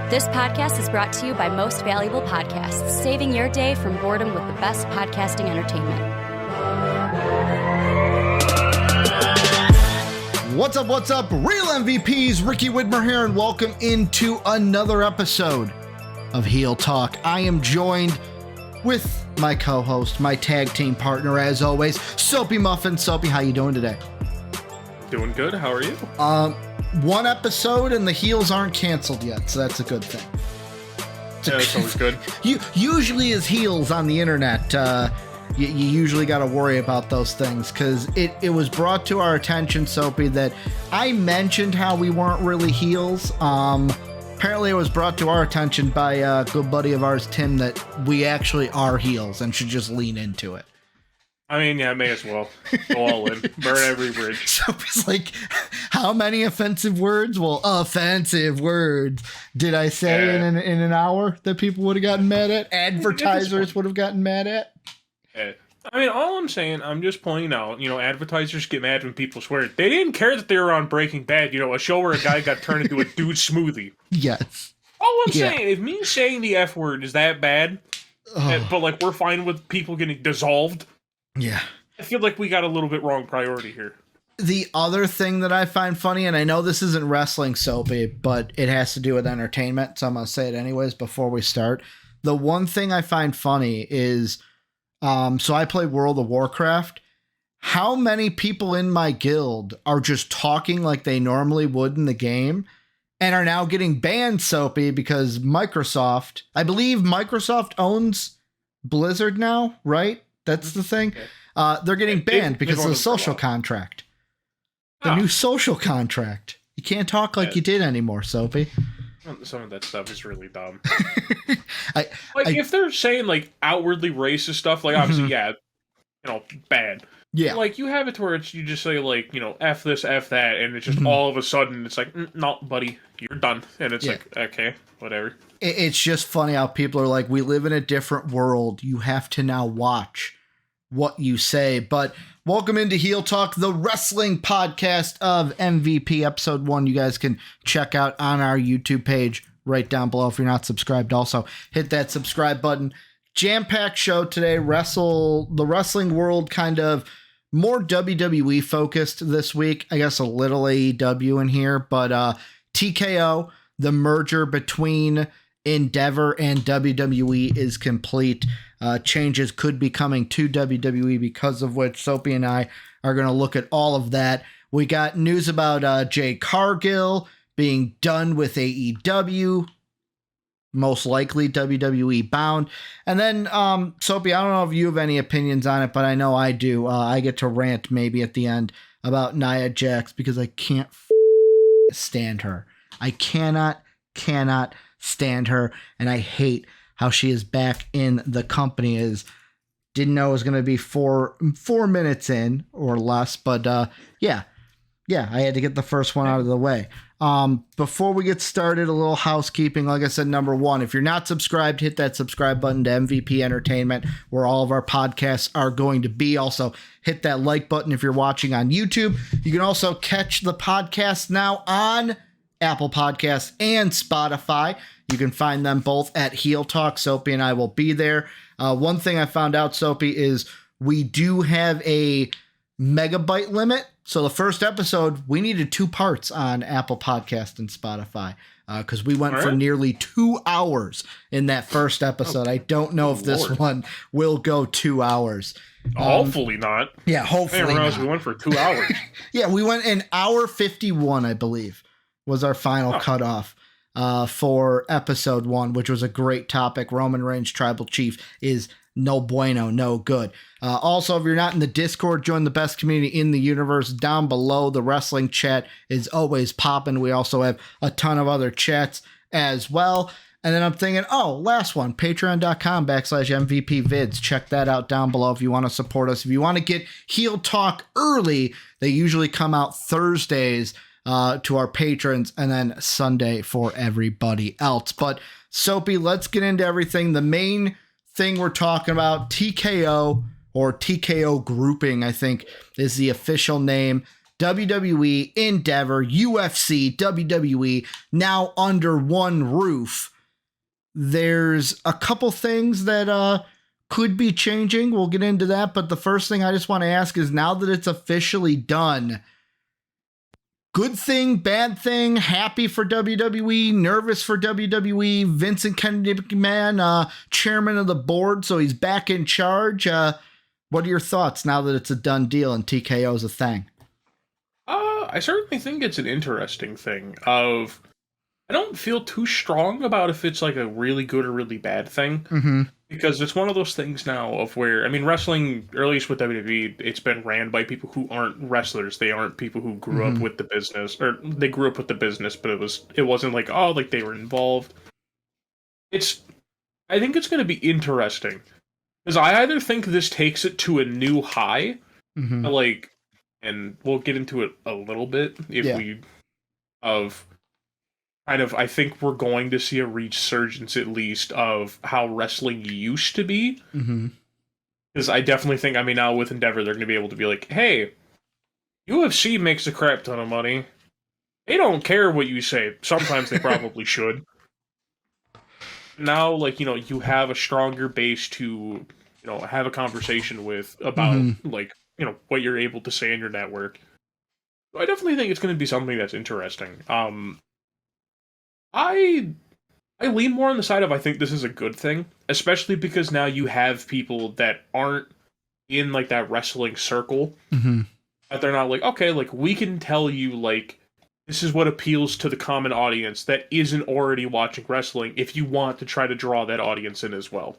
This podcast is brought to you by Most Valuable Podcasts, saving your day from boredom with the best podcasting entertainment. What's up, real MVPs? Ricky Widmer here, and welcome into another episode of Heel Talk. I am joined with my co-host, my tag team partner, as always, Soapy Muffin. Soapy, how you doing today? Doing good. How are you? One episode and the heels aren't canceled yet, so that's a good thing. Yeah, that's always good. Usually as heels on the internet, you usually got to worry about those things, because it was brought to our attention, Soapy, that I mentioned how we weren't really heels. Apparently it was brought to our attention by a good buddy of ours, Tim, that we actually are heels and should just lean into it. I mean, yeah, may as well. Go all in. Burn every bridge. So it's like, how many offensive words? Well, offensive words did I say in an hour that people would have gotten mad at? Advertisers would have gotten mad at? Yeah. I mean, all I'm saying, I'm just pointing out, advertisers get mad when people swear. They didn't care that they were on Breaking Bad, a show where a guy got turned into a dude smoothie. Yes. All I'm saying, if me saying the F word is that bad, but we're fine with people getting dissolved, yeah, I feel like we got a little bit wrong priority here. The other thing that I find funny, and I know this isn't wrestling, Soapy, but it has to do with entertainment, so I'm going to say it anyways before we start. The one thing I find funny is, so I play World of Warcraft. How many people in my guild are just talking like they normally would in the game and are now getting banned, Soapy, because Microsoft, I believe Microsoft owns Blizzard now, right? That's the thing. They're getting banned because of the social contract. The new social contract. You can't talk like you did anymore, Soapy. Some of that stuff is really dumb. If they're saying outwardly racist stuff, obviously, bad. Yeah. You have it to where you just say F this, F that, and it's just all of a sudden it's no, buddy, you're done. And it's okay, whatever. It's just funny how people are like, we live in a different world. You have to now watch what you say. But welcome into Heel Talk, the wrestling podcast of MVP episode 1. You guys can check out on our YouTube page right down below if you're not subscribed. Also, hit that subscribe button. Jam-packed show today. The wrestling world kind of more WWE focused this week. I guess a little AEW in here, but TKO, the merger between Endeavor and WWE is complete. Changes could be coming to WWE, because of which Soapy and I are going to look at all of that. We got news about Jade Cargill being done with AEW, most likely WWE bound. And then, Soapy, I don't know if you have any opinions on it, but I know I do. I get to rant maybe at the end about Nia Jax, because I can't stand her. I cannot stand her, and I hate how she is back in the company. Didn't know it was going to be four minutes in or less, but I had to get the first one out of the way. Before we get started, a little housekeeping. Like I said, number one, if you're not subscribed, hit that subscribe button to MVP Entertainment, where all of our podcasts are going to be. Also, hit that like button if you're watching on YouTube. You can also catch the podcast now on Apple Podcasts and Spotify. You can find them both at Heel Talk. Soapy and I will be there. One thing I found out, Soapy, is we do have a megabyte limit. So the first episode, we needed 2 parts on Apple Podcast and Spotify, because we went for nearly 2 hours in that first episode. I don't know if this one will go 2 hours. Hopefully not. Yeah, hopefully not. We went for 2 hours. Yeah, we went an hour 51, I believe, was our final cutoff for episode 1, which was a great topic. Roman Reigns, Tribal Chief, is no bueno, no good. Also, if you're not in the Discord, join the best community in the universe down below. The wrestling chat is always popping. We also have a ton of other chats as well. And then I'm thinking, last one, patreon.com/MVP vids. Check that out down below if you want to support us. If you want to get Heel Talk early, they usually come out Thursdays to our patrons, and then Sunday for everybody else. But Soapy, let's get into everything. The main thing we're talking about, TKO, or TKO grouping, I think is the official name. WWE, Endeavor, UFC, WWE, now under one roof. There's a couple things that could be changing. We'll get into that. But the first thing I just want to ask is, now that it's officially done, good thing, bad thing, happy for WWE, nervous for WWE, Vincent Kennedy McMahon, chairman of the board, so he's back in charge. What are your thoughts now that it's a done deal and TKO is a thing? I certainly think it's an interesting thing. I don't feel too strong about if it's like a really good or really bad thing, because it's one of those things now of where, I mean, wrestling, or at least with WWE, it's been ran by people who aren't wrestlers. They aren't people who grew up with the business, or they grew up with the business, but it wasn't like, oh, like they were involved. I think it's going to be interesting, because I either think this takes it to a new high, like, and we'll get into it a little bit I think we're going to see a resurgence, at least, of how wrestling used to be. Because I definitely think, I mean, now with Endeavor, they're going to be able to be like, hey, UFC makes a crap ton of money. They don't care what you say. Sometimes they probably should. Now, like, you have a stronger base to, have a conversation with about, like, what you're able to say in your network. So I definitely think it's going to be something that's interesting. I lean more on the side of, I think this is a good thing, especially because now you have people that aren't in, like, that wrestling circle. That they're not like, okay, like, we can tell you, like, this is what appeals to the common audience that isn't already watching wrestling, if you want to try to draw that audience in as well.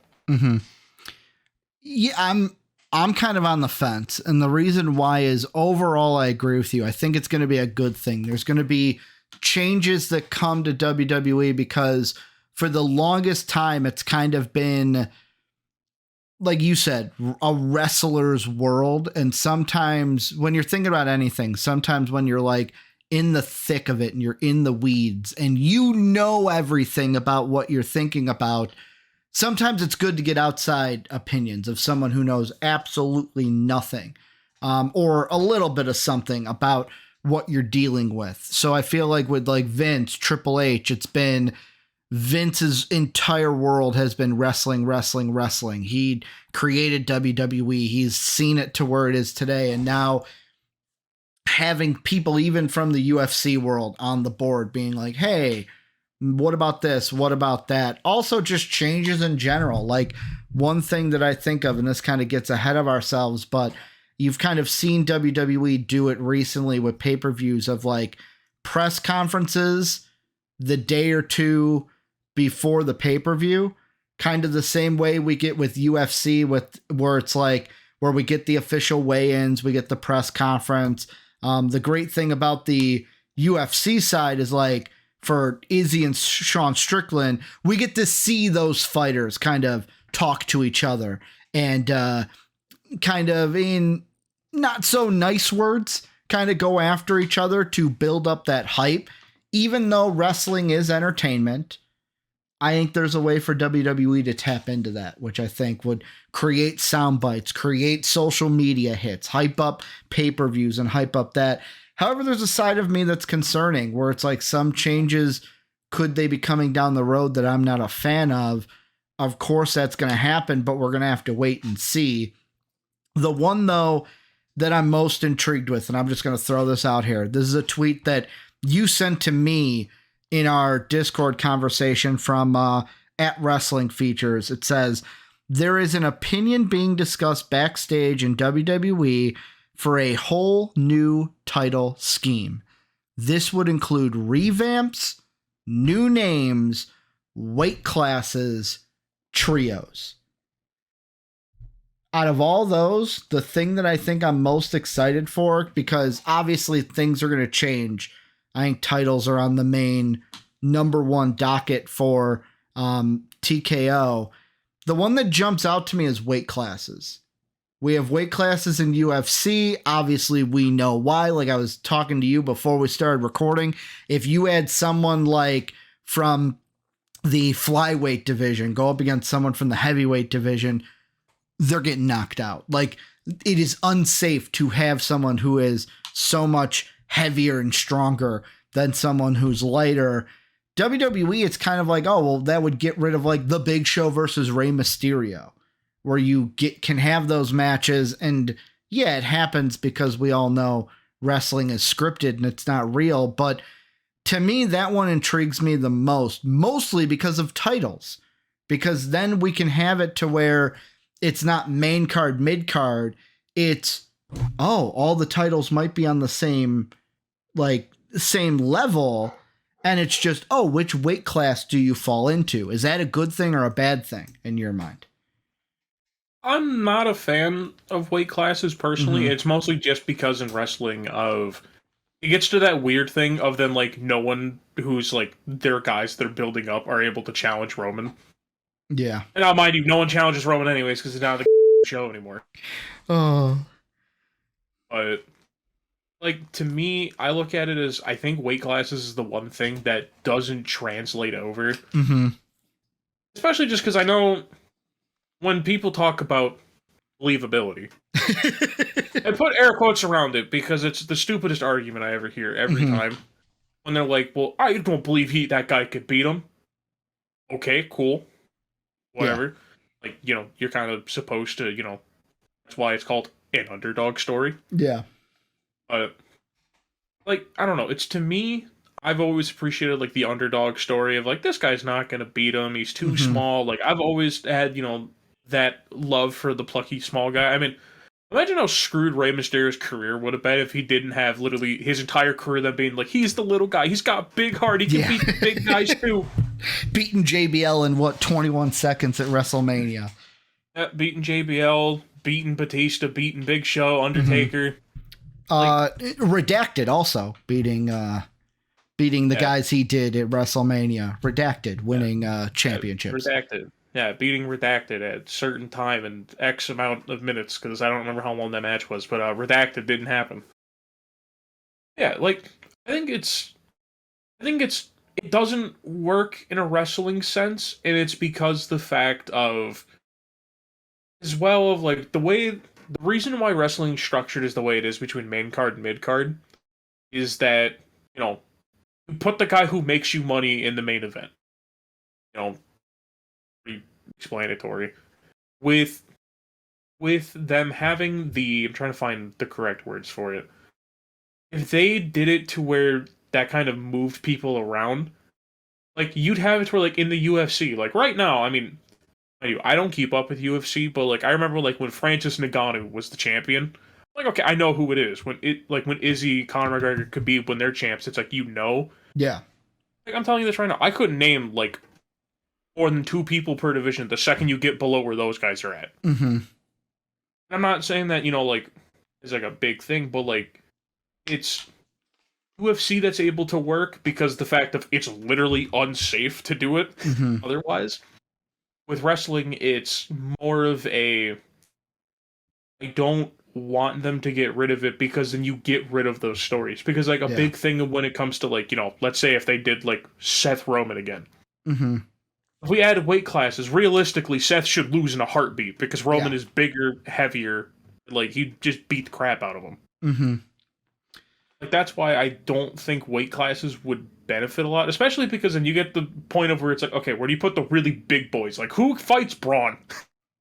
Yeah, I'm kind of on the fence. And the reason why is, overall, I agree with you. I think it's going to be a good thing. There's going to be changes that come to WWE, because for the longest time, it's kind of been, like you said, a wrestler's world. And sometimes when you're thinking about anything, sometimes when you're like in the thick of it and you're in the weeds and you know everything about what you're thinking about, sometimes it's good to get outside opinions of someone who knows absolutely nothing, or a little bit of something about what you're dealing with. So I feel like with like Vince, Triple H, it's been Vince's entire world has been wrestling. He created WWE. He's seen it to where it is today. And now having people even from the UFC world on the board being like, hey, what about this? What about that? Also just changes in general. Like, one thing that I think of, and this kind of gets ahead of ourselves, but you've kind of seen WWE do it recently with pay-per-views of like press conferences the day or two before the pay-per-view, kind of the same way we get with UFC, with where it's like where we get the official weigh-ins, we get the press conference. The great thing about the UFC side is, like, for Izzy and Sean Strickland, we get to see those fighters kind of talk to each other and kind of, in not so nice words, kind of go after each other to build up that hype. Even though wrestling is entertainment, I think there's a way for WWE to tap into that, which I think would create sound bites, create social media hits, hype up pay-per-views and hype up that. However, there's a side of me that's concerning, where it's like some changes, could they be coming down the road that I'm not a fan of? Of course that's going to happen, but we're going to have to wait and see. The one, though, that I'm most intrigued with, and I'm just going to throw this out here. This is a tweet that you sent to me in our Discord conversation from at Wrestling Features. It says, there is an opinion being discussed backstage in WWE for a whole new title scheme. This would include revamps, new names, weight classes, trios. Out of all those, the thing that I think I'm most excited for, because obviously things are going to change. I think titles are on the main number one docket for TKO. The one that jumps out to me is weight classes. We have weight classes in UFC. Obviously, we know why. Like I was talking to you before we started recording. If you had someone like from the flyweight division go up against someone from the heavyweight division, they're getting knocked out. Like, it is unsafe to have someone who is so much heavier and stronger than someone who's lighter. WWE, it's kind of like, oh, well, that would get rid of like the Big Show versus Rey Mysterio, where you can have those matches. And yeah, it happens because we all know wrestling is scripted and it's not real. But to me, that one intrigues me the most, mostly because of titles, because then we can have it to where it's not main card, mid card. It's, oh, all the titles might be on the same level. And it's just, oh, which weight class do you fall into? Is that a good thing or a bad thing in your mind? I'm not a fan of weight classes personally. It's mostly just because in wrestling it gets to that weird thing of then like no one who's like their guys they're building up are able to challenge Roman. Yeah. And now mind you, no one challenges Roman anyways because it's not the show anymore. Oh. But like to me, I look at it as I think weight classes is the one thing that doesn't translate over. Especially just because I know when people talk about believability, I put air quotes around it because it's the stupidest argument I ever hear every time. When they're like, well, I don't believe that guy could beat him. Okay, cool. Whatever. Yeah. Like, you're kind of supposed to, that's why it's called an underdog story. Yeah. But, like, I don't know. It's to me, I've always appreciated, like, the underdog story of, like, this guy's not going to beat him. He's too small. Like, I've always had, that love for the plucky small guy. I mean, imagine how screwed Rey Mysterio's career would have been if he didn't have literally his entire career then being like, he's the little guy. He's got big heart. He can beat the big guys too. Beating JBL in 21 seconds at WrestleMania. Beating JBL, beating Batista, beating Big Show, Undertaker. Redacted also beating the guys he did at WrestleMania. Redacted winning championships. Redacted. Yeah, beating Redacted at certain time and X amount of minutes, because I don't remember how long that match was, but Redacted didn't happen. Yeah, like, I think it doesn't work in a wrestling sense, and it's because the fact of, as well, of, like, the reason why wrestling is structured is the way it is between main card and mid card, is that, you put the guy who makes you money in the main event. Explanatory with them having I'm trying to find the correct words for it. If they did it to where that kind of moved people around, like you'd have it where like in the UFC, like right now, I mean, I don't keep up with UFC, but like I remember like when Francis Ngannou was the champion, like okay, I know who it is. When Izzy, Conor McGregor, Khabib, when they're champs, it's like yeah. Like I'm telling you this right now, I couldn't name like more than 2 people per division the second you get below where those guys are at. I'm not saying that, like, it's like a big thing, but like, it's UFC that's able to work because the fact of it's literally unsafe to do it otherwise. With wrestling, it's more of I don't want them to get rid of it because then you get rid of those stories. Because like a big thing when it comes to like, let's say if they did like Seth Roman again. If we added weight classes, realistically, Seth should lose in a heartbeat because Roman is bigger, heavier. Like, he just beat the crap out of him. Like, that's why I don't think weight classes would benefit a lot, especially because then you get the point of where it's like, okay, where do you put the really big boys? Like, who fights Braun?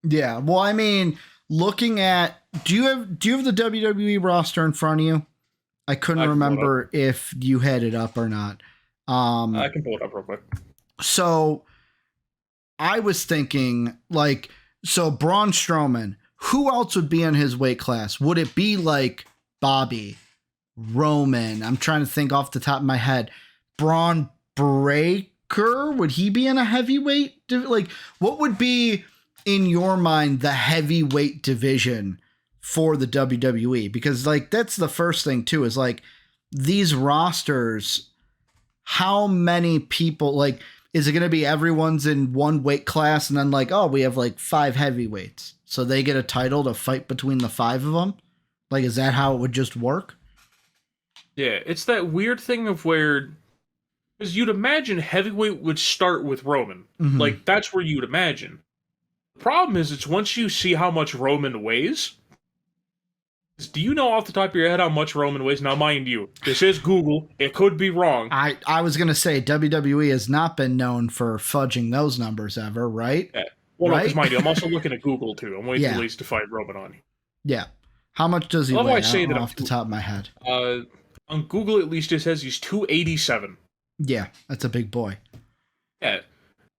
Yeah, well, I mean, looking at, do you have the WWE roster in front of you? I couldn't remember if you had it up or not. I can pull it up real quick. So I was thinking, like, so Braun Strowman, who else would be in his weight class? Would it be like Bobby, Roman? I'm trying to think off the top of my head. Braun Breaker, would he be in a heavyweight? Like, what would be, in your mind, the heavyweight division for the WWE? Because, like, that's the first thing, too, is, like, these rosters, how many people, like, is it going to be everyone's in one weight class and then like, oh, we have like 5 heavyweights, so they get a title to fight between the 5 of them? Like, is that how it would just work? Yeah, it's that weird thing of where, because you'd imagine heavyweight would start with Roman. Like, that's where you'd imagine. The problem is, it's once you see how much Roman weighs, Do you know off the top of your head how much Roman weighs? Now, mind you, this is Google. It could be wrong. I was going to say WWE has not been known for fudging those numbers ever, right? Yeah. Well, right? no, because mind you, I'm also looking at Google too. I'm waiting too lazy to find Roman on you. Yeah. How much does he weigh? I say that off the top of my head. On Google, at least, it says he's 287. Yeah, that's a big boy. Yeah.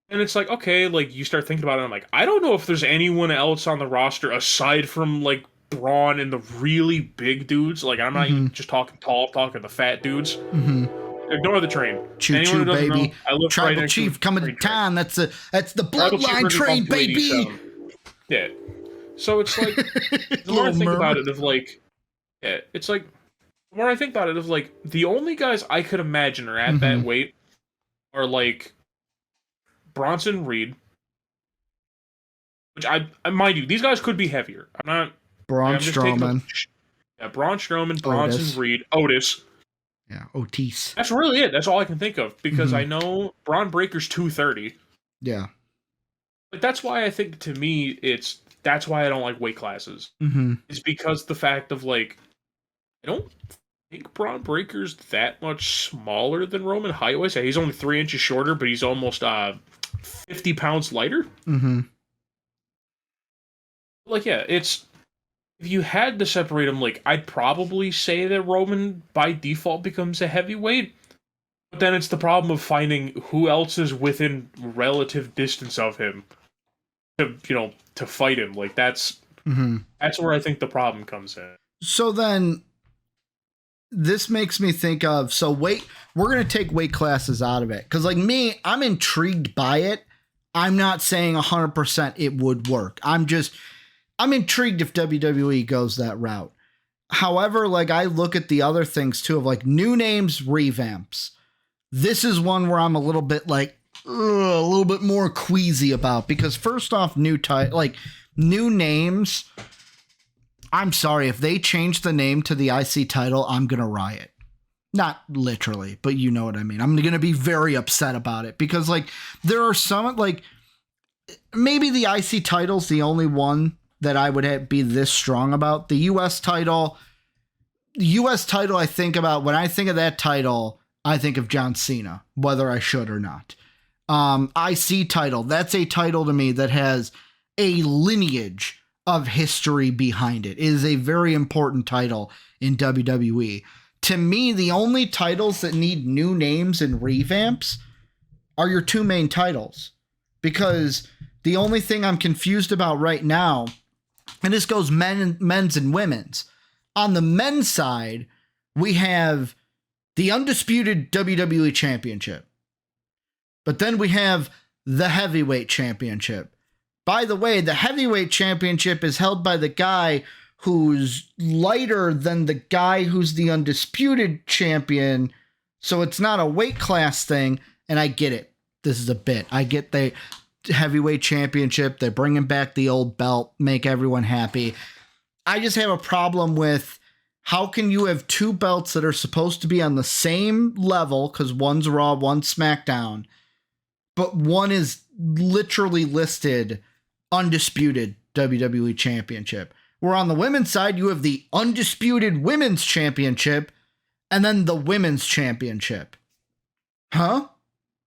And it's like, okay, like, you start thinking about it, I'm like, I don't know if there's anyone else on the roster aside from, like, Braun and the really big dudes. Like, I'm not even just talking tall, I'm talking the fat dudes. Ignore the train. Choo choo, baby. Know, I live Tribal right Chief coming to town. That's the bloodline train, baby. Yeah. So it's like, the more I think about it, of like, yeah, it's like, the more I think about it, of like, the only guys I could imagine are at that weight are like Bronson Reed, which I mind you, these guys could be heavier. I'm not. Braun Strowman. Braun Strowman, Bronson Reed, Otis. Yeah, Otis. That's really it. That's all I can think of because I know Braun Breaker's 230. Yeah. But that's why I think, to me, that's why I don't like weight classes. It's because the fact of, like, I don't think Braun Breaker's that much smaller than Roman height-wise. He's only 3 inches shorter, but he's almost 50 pounds lighter. Like, yeah, it's... If you had to separate them, like, I'd probably say that Roman, by default, becomes a heavyweight. But then it's the problem of finding who else is within relative distance of him to fight him. Like, that's where I think the problem comes in. So then, this makes me think of, we're going to take weight classes out of it. Because, like, me, I'm intrigued by it. I'm not saying 100% it would work. I'm intrigued if WWE goes that route. However, like, I look at the other things too of like new names, revamps. This is one where I'm a little bit like a little bit more queasy about, because first off, new names. I'm sorry, if they change the name to the IC title, I'm gonna riot. Not literally, but you know what I mean. I'm gonna be very upset about it because like there are some, like, maybe the IC title's the only one that I would be this strong about. The US title, I think about, when I think of that title, I think of John Cena, whether I should or not. IC title, that's a title to me that has a lineage of history behind it. It is a very important title in WWE. To me, the only titles that need new names and revamps are your two main titles. Because the only thing I'm confused about right now, and this goes men's and women's. On the men's side, we have the undisputed WWE Championship. But then we have the Heavyweight Championship. By the way, the Heavyweight Championship is held by the guy who's lighter than the guy who's the undisputed champion. So it's not a weight class thing. And I get it. This is a bit. I get the Heavyweight Championship. They're bringing back the old belt, make everyone happy. I just have a problem with, how can you have two belts that are supposed to be on the same level, because one's Raw, one's SmackDown, but one is literally listed undisputed WWE Championship. Where on the women's side, you have the undisputed Women's Championship and then the Women's Championship. Huh?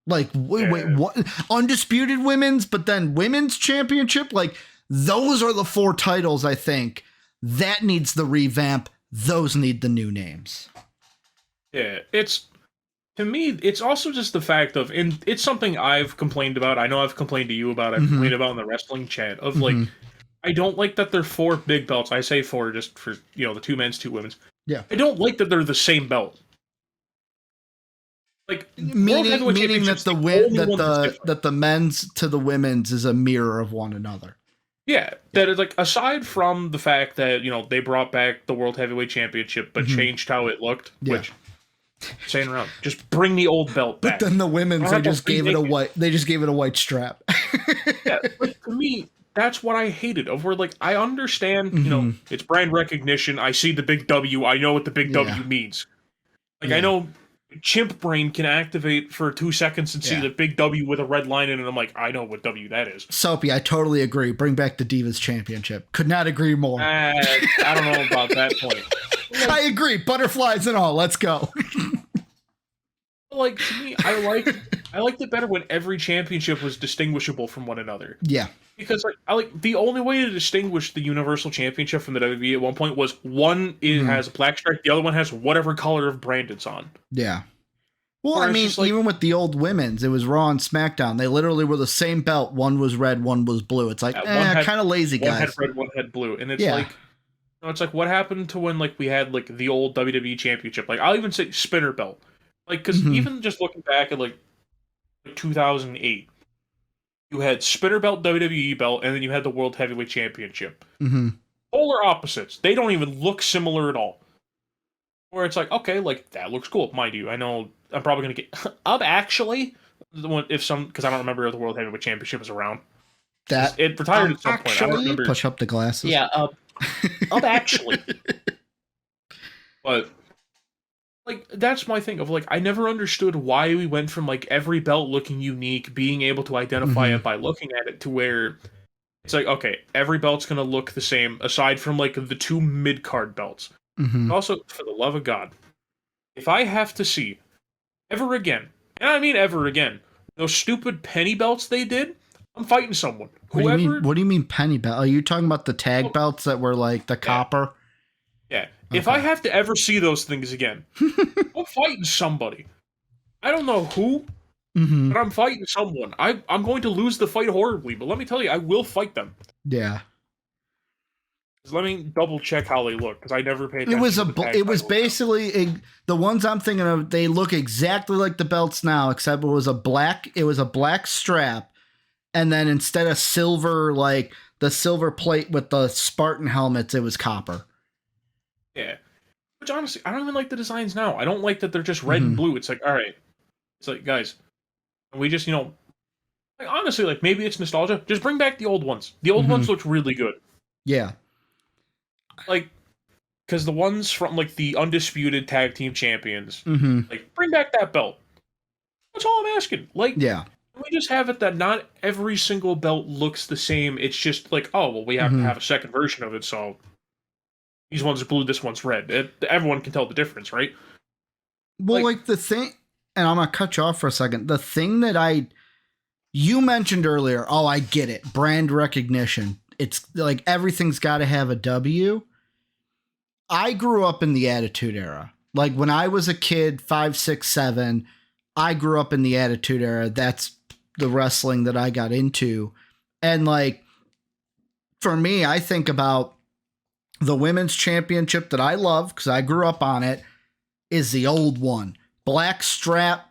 Like, wait, what? Undisputed Women's, but then Women's Championship? Like, those are the four titles, I think. That needs the revamp. Those need the new names. Yeah, to me, it's also just the fact of, and it's something I've complained about. I know I've complained to you about. I've complained about in the wrestling chat of like, I don't like that they're four big belts. I say four just for, the two men's, two women's. Yeah. I don't like that they're the same belt. Like, meaning that the men's to the women's is a mirror of one another. Yeah, that is like, aside from the fact that they brought back the World Heavyweight Championship but changed how it looked, which saying around, just bring the old belt back. But then the women's, they just gave it a white. They just gave it a white strap. Yeah, like, to me, that's what I hated. Of where, like, I understand, it's brand recognition. I see the big W. I know what the big W means. Like, I know, chimp brain can activate for 2 seconds and see Yeah. the big W with a red line in it, and I'm like, I know what W that is. Soapy, I totally agree. Bring back the Divas Championship. Could not agree more. I don't know about that point. I agree. Butterflies and all. Let's go. Like, to me, I liked it better when every championship was distinguishable from one another. Yeah. Because the only way to distinguish the Universal Championship from the WWE at one point was one has a black stripe, the other one has whatever color of brand it's on. Yeah. Well, Or I mean, even with the old women's, it was Raw and SmackDown. They literally were the same belt. One was red, one was blue. It's like, kind of lazy, guys. One had red, one had blue, and it's it's like what happened to when we had the old WWE Championship? Like I'll even say spinner belt, because even just looking back at 2008. You had spinner belt, WWE belt, and then you had the World Heavyweight Championship. Polar opposites. They don't even look similar at all. Where it's like, okay, that looks cool. Mind you, I know I'm probably going to get... actually, because I don't remember if the World Heavyweight Championship was around. It retired at some point. I don't remember. Push up the glasses. Yeah, actually. But... that's my thing of I never understood why we went from every belt looking unique, being able to identify it by looking at it, to where it's okay, every belt's gonna look the same aside from the 2 mid-card belts. Also, for the love of God, if I have to see ever again, and I mean ever again, those stupid penny belts they did, I'm fighting someone. What do you mean penny belt? Are you talking about the tag belts that were the copper? Yeah. Okay. If I have to ever see those things again, I'm fighting somebody. I don't know who, but I'm fighting someone. I'm going to lose the fight horribly, but let me tell you, I will fight them. Yeah. Let me double check how they look, because I never paid attention. It was basically the ones I'm thinking of. They look exactly like the belts now, except it was a black strap, and then instead of silver, the silver plate with the Spartan helmets, it was copper. Yeah. Which honestly, I don't even like the designs now. I don't like that they're just red and blue. It's alright. It's guys, we just, honestly, maybe it's nostalgia. Just bring back the old ones. The old ones looked really good. Yeah. Because the ones from, the Undisputed Tag Team Champions, bring back that belt. That's all I'm asking. Yeah. We just have it that not every single belt looks the same. It's just we have to have a second version of it, so... These ones are blue, this one's red. Everyone can tell the difference, right? Well, the thing, and I'm going to cut you off for a second. The thing that you mentioned earlier, I get it. Brand recognition. It's everything's got to have a W. I grew up in the Attitude Era. When I was a kid, 5, 6, 7, I grew up in the Attitude Era. That's the wrestling that I got into. And for me, I think about the women's championship that I love, because I grew up on it, is the old one. Black strap,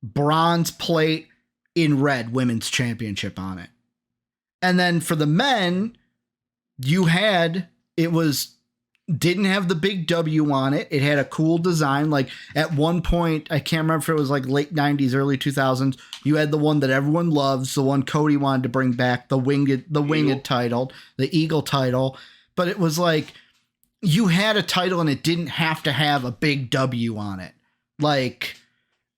bronze plate, in red, women's championship on it. And then for the men, didn't have the big W on it. It had a cool design. At one point, I can't remember if it was late 90s, early 2000s, you had the one that everyone loves, the one Cody wanted to bring back, the winged title, the Eagle title. But it was you had a title and it didn't have to have a big W on it.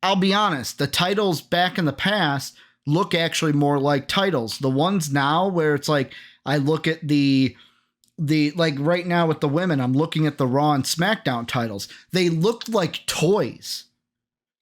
I'll be honest, the titles back in the past look actually more like titles. The ones now where it's I look at the right now with the women, I'm looking at the Raw and SmackDown titles. They look like toys.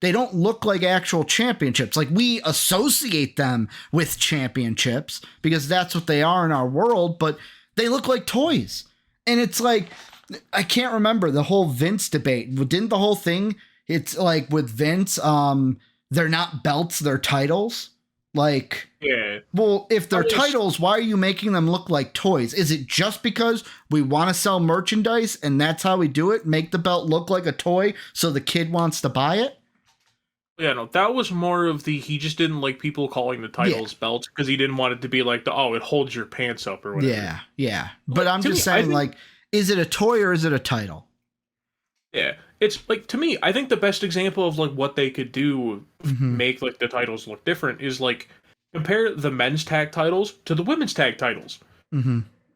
They don't look like actual championships. We associate them with championships because that's what they are in our world, but they look like toys. And it's I can't remember the whole Vince debate. Didn't the whole thing, it's with Vince, they're not belts, they're titles. Yeah. Well, if they're titles, why are you making them look like toys? Is it just because we want to sell merchandise and that's how we do it? Make the belt look like a toy so the kid wants to buy it? Yeah, no, that was more of he just didn't like people calling the titles belts because he didn't want it to be it holds your pants up or whatever. Yeah. But I'm just saying, is it a toy or is it a title? Yeah, it's to me, I think the best example of what they could do make the titles look different is compare the men's tag titles to the women's tag titles.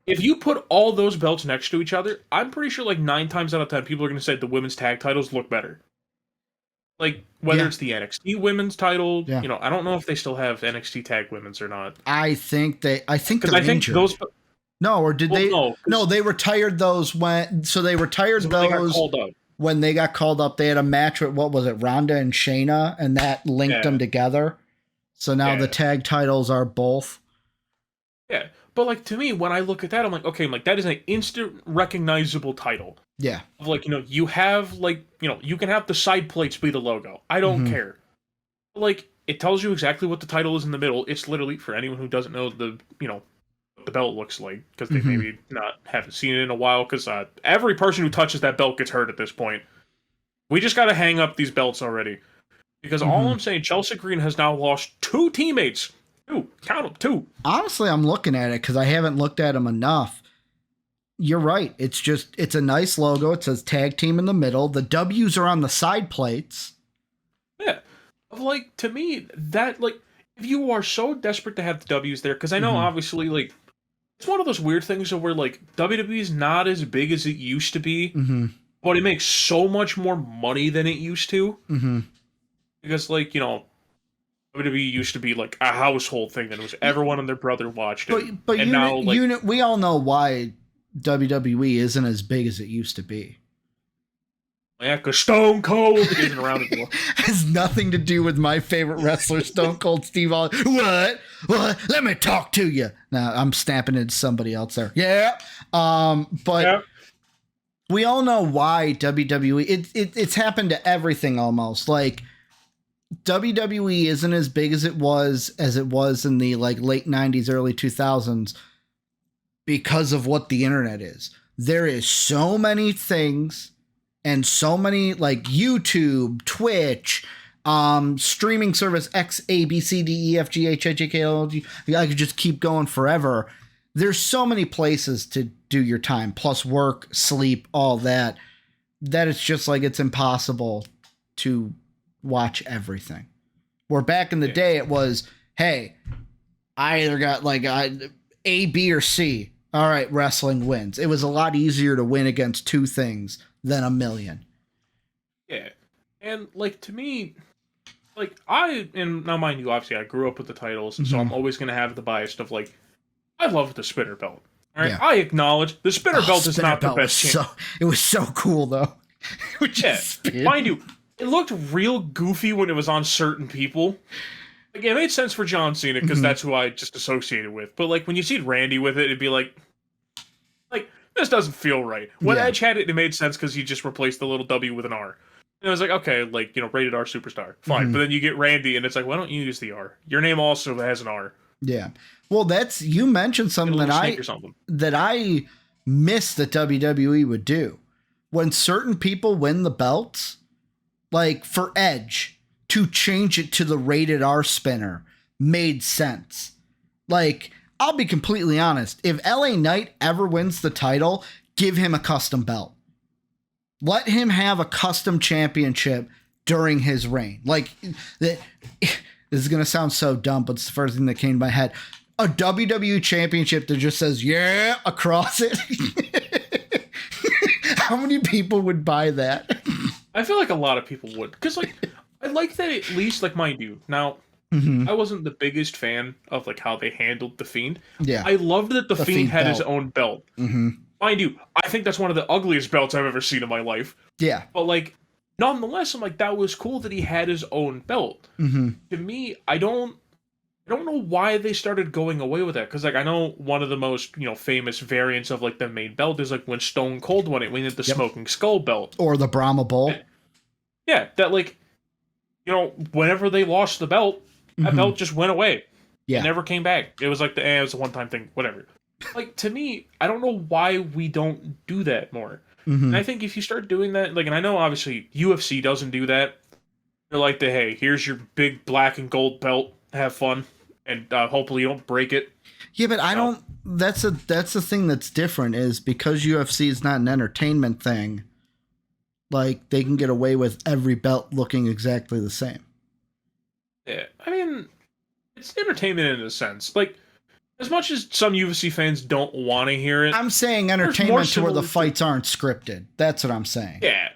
If you put all those belts next to each other, I'm pretty sure 9 times out of 10 people are going to say the women's tag titles look better. Like, whether it's the NXT women's title, Yeah. I don't know if they still have NXT tag women's or not. I think they're injured. Those. No, or did they? No, they retired those they retired those they got called up. When they got called up. They had a match with, what was it, Ronda and Shayna, and that linked them together. So now the tag titles are both. Yeah, but like, to me, when I look at that, I'm like, okay, that is an instant recognizable title. Yeah. Like, you have, you can have the side plates be the logo. I don't care. Like, it tells you exactly what the title is in the middle. It's literally, for anyone who doesn't know what the belt looks like, because they maybe haven't seen it in a while, because every person who touches that belt gets hurt at this point. We just got to hang up these belts already. Because all I'm saying, Chelsea Green has now lost 2 teammates. 2. Count them, 2. Honestly, I'm looking at it because I haven't looked at them enough. You're right. It's a nice logo. It says tag team in the middle. The W's are on the side plates. Yeah. Like, to me, that, like, if you are so desperate to have the W's there, because I know, obviously, like, it's one of those weird things where, like, WWE is not as big as it used to be, but it makes so much more money than it used to. Because, like, WWE used to be, like, a household thing that was everyone and their brother watched it. But now, like, we all know why WWE isn't as big as it used to be. Yeah, because Stone Cold isn't around anymore. Has nothing to do with my favorite wrestler, Stone Cold Steve Austin. What? Let me talk to you. Now I'm snapping into somebody else there. Yeah. But we all know why WWE. It's happened to everything almost. Like, WWE isn't as big as it was in the like late 90s, early 2000s because of what the internet is. There is so many things and so many, like, YouTube, Twitch, streaming service X, A, B, C, D, E, F, G, H, I, J, K, L, M, N, O, P. I could just keep going forever. There's so many places to do your time, plus work, sleep, all that it's just like it's impossible to watch everything. Where back in the day it was, hey, I either got like A, B, or C. All right, wrestling wins. It was a lot easier to win against 2 things than a million. Yeah. And, like, to me, like, and now mind you, obviously I grew up with the titles, so I'm always going to have the bias of, like, I love the spinner belt. All right, I acknowledge the spinner belt is not the best champ. It was so cool, though. Mind you, it looked real goofy when it was on certain people. Like, it made sense for John Cena, because that's who I just associated with. But, like, when you see Randy with it, it'd be like, this doesn't feel right. When Edge had it, it made sense because he just replaced the little W with an R. And I was like, okay, like, rated R superstar. Fine. But then you get Randy, and it's like, why don't you use the R? Your name also has an R. Yeah. Well, you mentioned something that I miss that WWE would do. When certain people win the belts, like for Edge, to change it to the rated R spinner made sense. Like, I'll be completely honest. If LA Knight ever wins the title, give him a custom belt. Let him have a custom championship during his reign. Like, this is going to sound so dumb, but it's the first thing that came to my head. A WWE championship that just says, yeah, across it. How many people would buy that? I feel like a lot of people would. Because, like, I like that at least, like, mind you. Now, I wasn't the biggest fan of, like, how they handled The Fiend. Yeah. I loved that the Fiend had his own belt. Mind you, I think that's one of the ugliest belts I've ever seen in my life. Yeah. But, like, nonetheless, I'm like, that was cool that he had his own belt. To me, I don't know why they started going away with that. Because, like, I know one of the most, famous variants of, like, the main belt is, like, when Stone Cold won it, we did the Smoking Skull belt. Or the Brahma Bull. Yeah, that, like, whenever they lost the belt, that belt just went away. Yeah. It never came back. It was like it was a one-time thing, whatever. Like, to me, I don't know why we don't do that more. And I think if you start doing that, like, and I know obviously UFC doesn't do that. They're like, hey, here's your big black and gold belt. Have fun. And hopefully you don't break it. Yeah, but I don't. That's the thing that's different is because UFC is not an entertainment thing. Like, they can get away with every belt looking exactly the same. Yeah, I mean, it's entertainment in a sense. Like, as much as some UFC fans don't want to hear it, I'm saying entertainment to where the fights aren't scripted. That's what I'm saying. Yeah,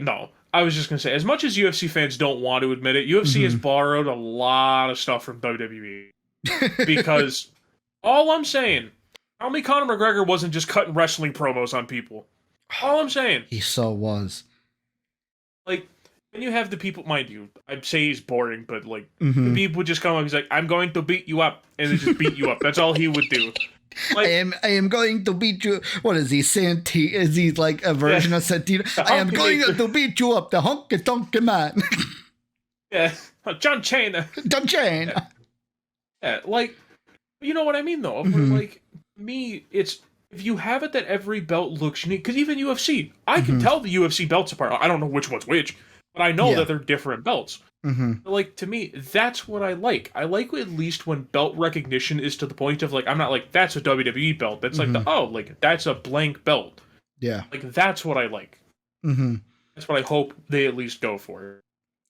no. I was just gonna say, as much as UFC fans don't want to admit it, UFC has borrowed a lot of stuff from WWE. Because all I'm saying, tell me Conor McGregor wasn't just cutting wrestling promos on people. All I'm saying. He so was. Like, and you have the people, mind you, I'd say he's boring, but like, the people would just come up, he's like, I'm going to beat you up, and they just beat you up. That's all he would do. Like, I am going to beat you. What is he, Santi? Is he like a version of Santino? I am going to beat you up, the honky tonky man. Yeah, John Cena. John Cena. Yeah, like, you know what I mean, though? Like, me, it's, if you have it that every belt looks unique, because even UFC, I can tell the UFC belts apart. I don't know which one's which, but I know that they're different belts. Like, to me, that's what I like. I like at least when belt recognition is to the point of, like, I'm not like, that's a WWE belt. That's like, that's a blank belt. Yeah. Like, that's what I like. That's what I hope they at least go for.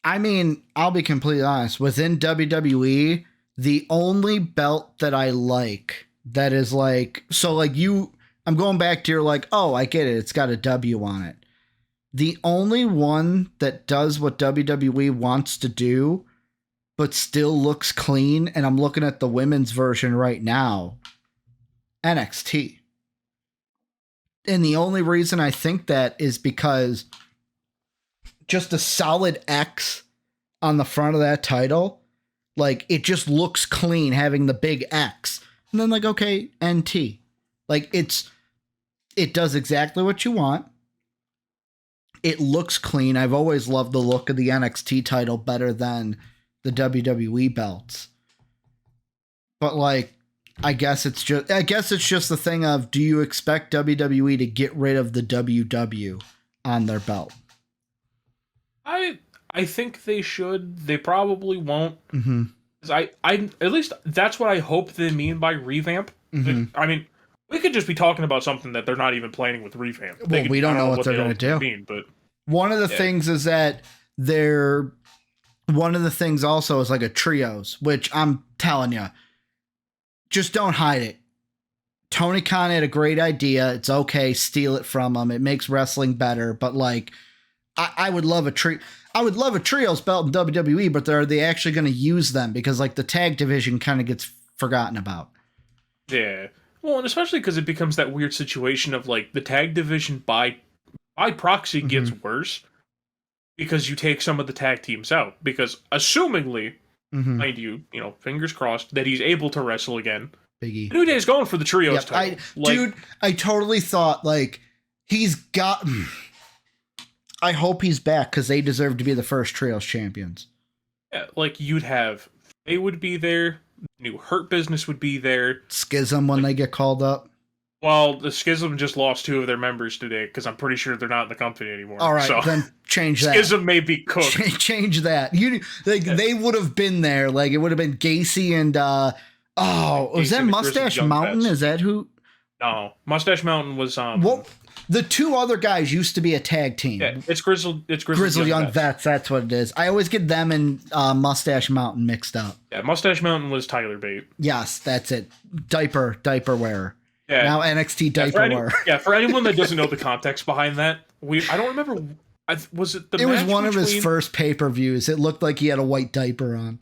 I mean, I'll be completely honest. Within WWE, the only belt that I like that is like, so like I'm going back to your like, oh, I get it. It's got a W on it. The only one that does what WWE wants to do, but still looks clean, and I'm looking at the women's version right now, NXT. And the only reason I think that is because just a solid X on the front of that title, like, it just looks clean having the big X. And then, like, okay, NT. Like, it does exactly what you want. It looks clean. I've always loved the look of the NXT title better than the WWE belts. But like, I guess it's just the thing of, do you expect WWE to get rid of the WW on their belt? I think they should. They probably won't. I at least that's what I hope they mean by revamp. I mean, we could just be talking about something that they're not even planning with revamp. Well, we don't know what they're going to do. But one of the things is that one of the things also is like a trios, which I'm telling you, just don't hide it. Tony Khan had a great idea. It's okay. Steal it from him. It makes wrestling better. But like, I would love a trios belt in WWE, but are they actually going to use them? Because like the tag division kind of gets forgotten about. Yeah. Well, and especially because it becomes that weird situation of like the tag division by proxy gets worse because you take some of the tag teams out. Because assumingly, mind you, fingers crossed that he's able to wrestle again. Biggie. New Day's going for the trios title. Dude, I totally thought like he's got. I hope he's back because they deserve to be the first trios champions. Yeah, like they would be there. New Hurt Business would be there. Schism when they get called up. Well, the Schism just lost 2 of their members today because I'm pretty sure they're not in the company anymore. All right, so then change that. Schism may be cooked. Change that. They would have been there. Like it would have been Gacy and was that Mustache Mountain? Is that who? No, Mustache Mountain was Well, the 2 other guys used to be a tag team. Yeah, it's Grizzled Young Vets. That's what it is. I always get them and Mustache Mountain mixed up. Yeah, Mustache Mountain was Tyler Bate. Yes, that's it. Diaper wearer. Yeah. Now NXT diaper wearer. Yeah, for anyone that doesn't know the context behind that, I don't remember. Was it the? It was one of his first pay-per-views. It looked like he had a white diaper on.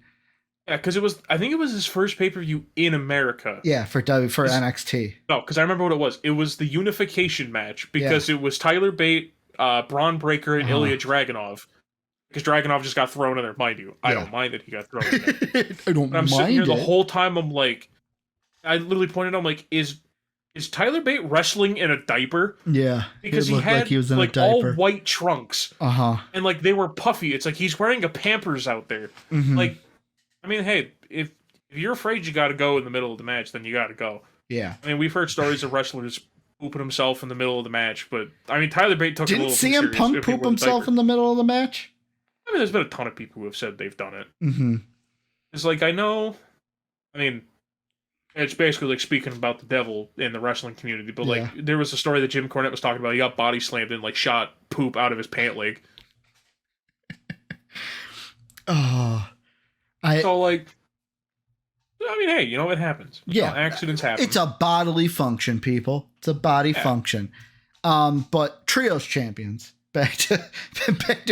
Yeah, because I think it was his first pay-per-view in America. Yeah, for NXT. No, because I remember what it was. It was the unification match because it was Tyler Bate, Braun Breaker, and Ilya Dragunov. Because Dragunov just got thrown in there, mind you. I don't mind that he got thrown in there. I don't mind. I'm sitting here the whole time. I'm like, I literally pointed out, I'm like, is Tyler Bate wrestling in a diaper? Yeah, because he had like he was in a diaper. All white trunks. And like they were puffy. It's like he's wearing a Pampers out there. Like. I mean, hey, if you're afraid you got to go in the middle of the match, then you got to go. Yeah. I mean, we've heard stories of wrestlers pooping himself in the middle of the match, but I mean, Tyler Bate took it a little too serious. Didn't CM Punk poop himself in the middle of the match? I mean, there's been a ton of people who have said they've done it. It's like, I know, I mean, it's basically like speaking about the devil in the wrestling community, but like, there was a story that Jim Cornette was talking about. He got body slammed and like shot poop out of his pant leg. So like, I mean, hey, it happens. Accidents happen. It's a bodily function, people. It's a body function. But trios champions. back to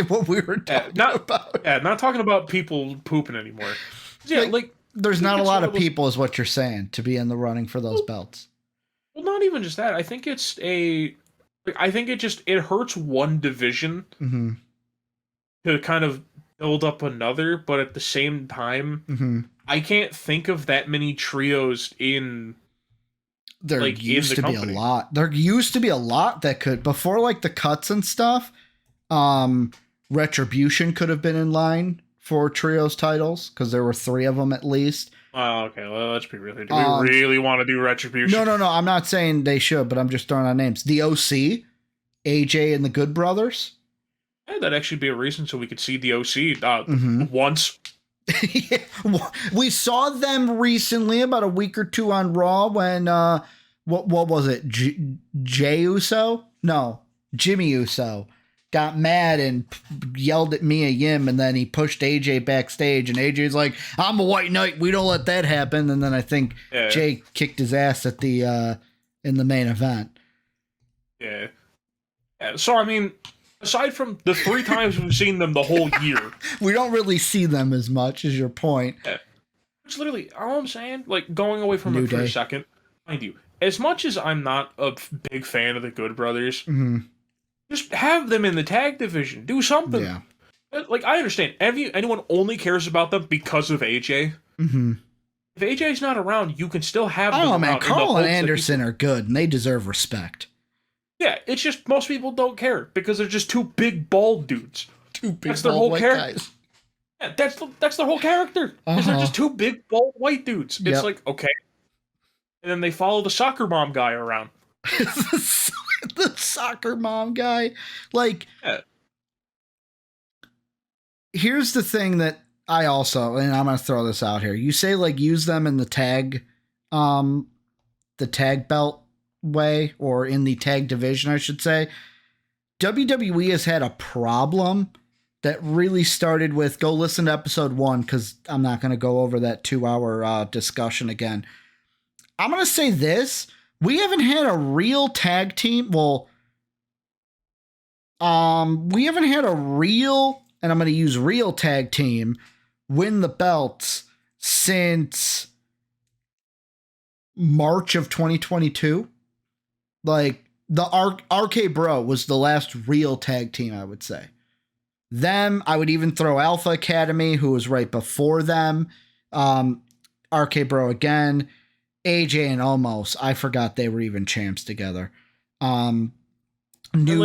what we were talking about. Yeah, not talking about people pooping anymore. Yeah, like there's not a lot of people, is what you're saying, to be in the running for those belts. Well, not even just that. I think it hurts one division to kind of build up another, but at the same time, I can't think of that many trios in. There used to be a lot. There used to be a lot that could, before like the cuts and stuff. Retribution could have been in line for trios titles because there were 3 of them at least. Oh, okay. Well, let's be real. Do we really want to do Retribution? No. I'm not saying they should, but I'm just throwing out names. The OC, AJ and the Good Brothers. Yeah, that'd actually be a reason so we could see the OC once. Yeah. We saw them recently, about a week or 2 on Raw when what was it? Jey Uso? No, Jimmy Uso got mad and yelled at Mia Yim, and then he pushed AJ backstage, and AJ's like, "I'm a white knight. We don't let that happen." And then I think Jay kicked his ass at the in the main event. Yeah. So I mean, aside from the 3 times we've seen them the whole year, we don't really see them as much, is your point. Yeah. It's literally all I'm saying. Like, going away from it for a second, mind you, as much as I'm not a big fan of the Good Brothers, just have them in the tag division. Do something. Yeah. Like, I understand. Anyone only cares about them because of AJ. If AJ's not around, you can still have them around. Oh, man, Carl and Anderson are good, and they deserve respect. Yeah, it's just most people don't care because they're just 2 big bald dudes. 2 big that's their bald whole character. Guys. Yeah, that's their whole character. Because they're just 2 big bald white dudes. It's like, okay. And then they follow the soccer mom guy around. The soccer mom guy. Like, here's the thing that I also, and I'm going to throw this out here. You say, like, use them in the tag belt way, or in the tag division, I should say. WWE has had a problem that really started with, go listen to episode 1, because I'm not going to go over that 2-hour discussion again. I'm going to say this. We haven't had a real tag team. Well, we haven't had a real, and I'm going to use real tag team, win the belts since March of 2022. Like, the RK Bro was the last real tag team, I would say. Them, I would even throw Alpha Academy, who was right before them. RK Bro again. AJ and Omos, I forgot they were even champs together. New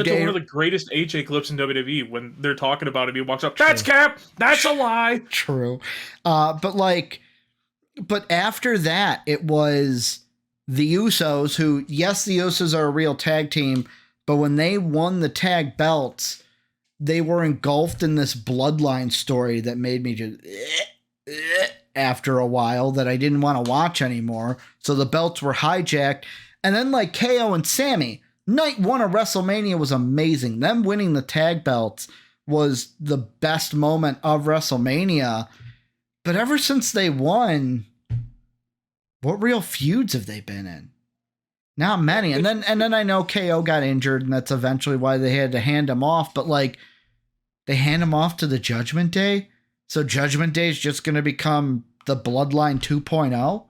Day, one of the greatest AJ clips in WWE when they're talking about him. He walks up, "That's Cap. That's a lie." True, but after that, it was the Usos, who, yes, the Usos are a real tag team, but when they won the tag belts, they were engulfed in this bloodline story that made me just after a while, that I didn't want to watch anymore. So the belts were hijacked. And then, like, KO and Sammy, night 1 of WrestleMania was amazing. Them winning the tag belts was the best moment of WrestleMania. But ever since they won, what real feuds have they been in? Not many. And then I know KO got injured, and that's eventually why they had to hand him off. But, like, they hand him off to the Judgment Day? So Judgment Day is just going to become the Bloodline 2.0?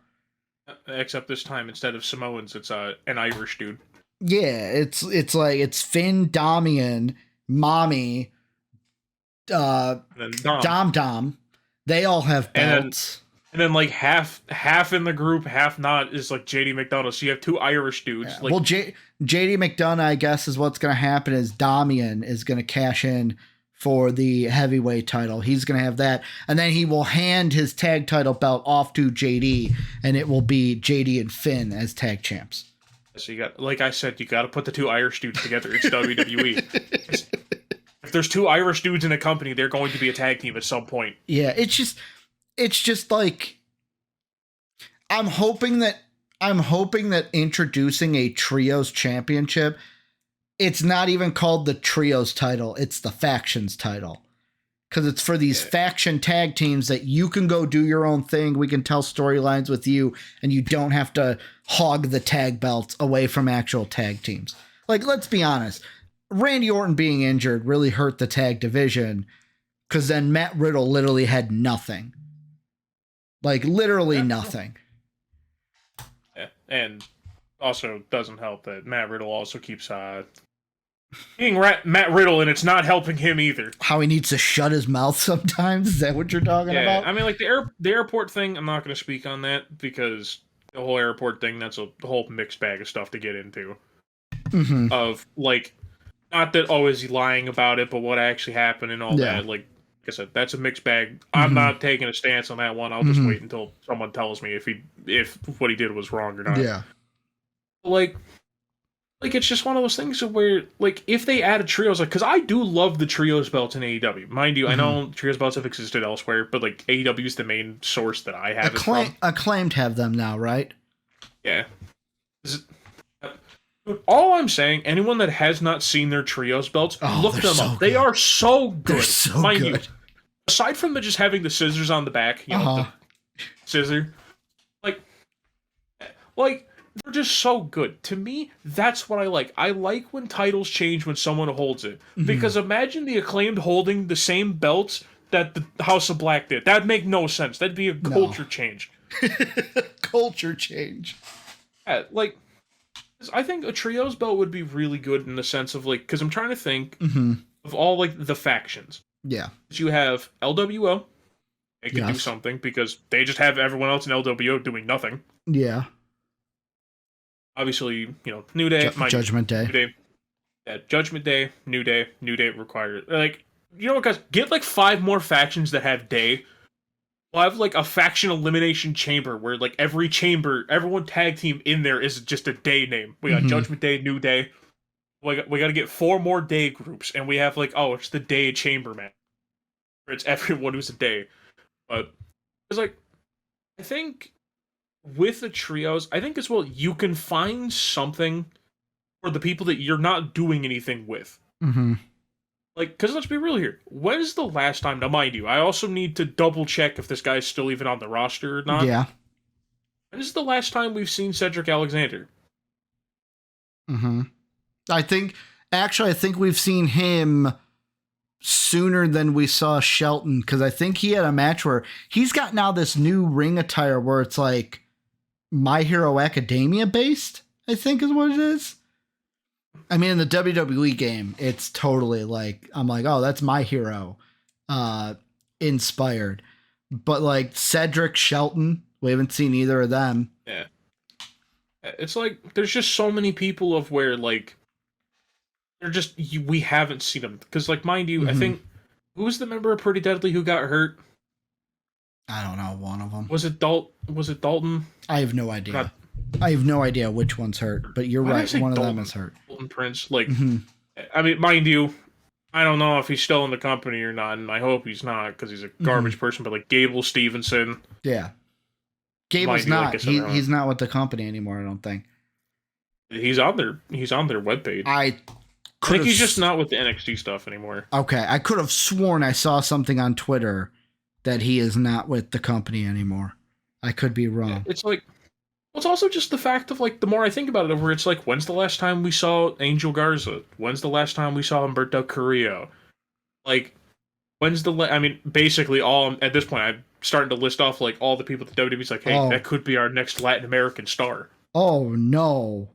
Except this time, instead of Samoans, it's an Irish dude. Yeah, it's like, it's Finn, Damian, Mommy, Dom. They all have belts. And then like half in the group, half not, is like JD McDonough. So you have 2 Irish dudes. Yeah. Like, well, JD McDonough, I guess, is what's going to happen is Damian is going to cash in for the heavyweight title. He's going to have that. And then he will hand his tag title belt off to JD, and it will be JD and Finn as tag champs. So you got, like I said, you got to put the 2 Irish dudes together. It's WWE. If there's 2 Irish dudes in a company, they're going to be a tag team at some point. Yeah, it's just like, I'm hoping that introducing a trios championship, it's not even called the trios title, it's the factions title. Because it's for these faction tag teams that you can go do your own thing. We can tell storylines with you, and you don't have to hog the tag belts away from actual tag teams. Like, let's be honest. Randy Orton being injured really hurt the tag division because then Matt Riddle literally had nothing. Like, literally nothing. Yeah, and also doesn't help that Matt Riddle also keeps being Matt Riddle, and it's not helping him either. How he needs to shut his mouth sometimes? Is that what you're talking about? I mean, like, the airport thing, I'm not going to speak on that, because the whole airport thing, that's a whole mixed bag of stuff to get into. Mm-hmm. Of, like, not that, is he lying about it, but what actually happened and all that. Like I said, that's a mixed bag. Mm-hmm. I'm not taking a stance on that one. I'll just wait until someone tells me if what he did was wrong or not. Yeah. Like it's just one of those things where, like, if they add a trios, like, because I do love the trios belts in AEW. Mind you, I know trios belts have existed elsewhere, but, like, AEW is the main source that I have it from. Acclaimed have them now, right? Yeah. All I'm saying, anyone that has not seen their trios belts, look them up. Good. They are so good. They're so Mind good. you, aside from just having the scissors on the back, you know, the scissor, like, they're just so good. To me, that's what I like. I like when titles change when someone holds it. Because imagine the Acclaimed holding the same belts that the House of Black did. That'd make no sense. That'd be a culture change. Culture change. Yeah, like, I think a trios belt would be really good in the sense of, like, because I'm trying to think of all, like, the factions. Yeah. You have LWO. They could do something because they just have everyone else in LWO doing nothing. Yeah. Obviously, you know, New Day. Judgment Day. New Day. Yeah, Judgment Day, New Day required. Like, you know what, guys? Get, like, 5 more factions that have Day. We'll have, like, a faction elimination chamber where, like, everyone tag team in there is just a Day name. We got Judgment Day, New Day. We got to get 4 more Day groups, and we have, like, it's the Day chamber, man. Where it's everyone who's a Day. But it's like, I think with the trios, I think as well, you can find something for the people that you're not doing anything with. Like, because let's be real here. When's the last time, now mind you, I also need to double check if this guy's still even on the roster or not. Yeah. When's the last time we've seen Cedric Alexander? I think we've seen him sooner than we saw Shelton, because I think he had a match where he's got now this new ring attire where it's like My Hero Academia based, I think is what it is. I mean, in the WWE game, it's totally like, I'm like, oh, that's My Hero inspired. But like Cedric, Shelton, we haven't seen either of them. Yeah. It's like, there's just so many people of where, like, they're just, we haven't seen them. Because, like, mind you, I think, who was the member of Pretty Deadly who got hurt? I don't know, one of them. Was it Dalton? I have no idea. I have no idea which one's hurt, but you're right. One of them is hurt. Dalton Prince. Like, I mean, mind you, I don't know if he's still in the company or not, and I hope he's not, because he's a garbage person, but, like, Gable Stevenson. Yeah. Gable's not. Like he's not with the company anymore, I don't think. He's on their webpage. I think he's just not with the NXT stuff anymore. Okay, I could have sworn I saw something on Twitter that he is not with the company anymore. I could be wrong. Yeah, it's like, well, it's also just the fact of, like, the more I think about it, where it's like, when's the last time we saw Angel Garza? When's the last time we saw Humberto Carrillo? Like, when's I mean, basically at this point, I'm starting to list off, like, all the people that WWE's like, hey, that could be our next Latin American star. Oh, no.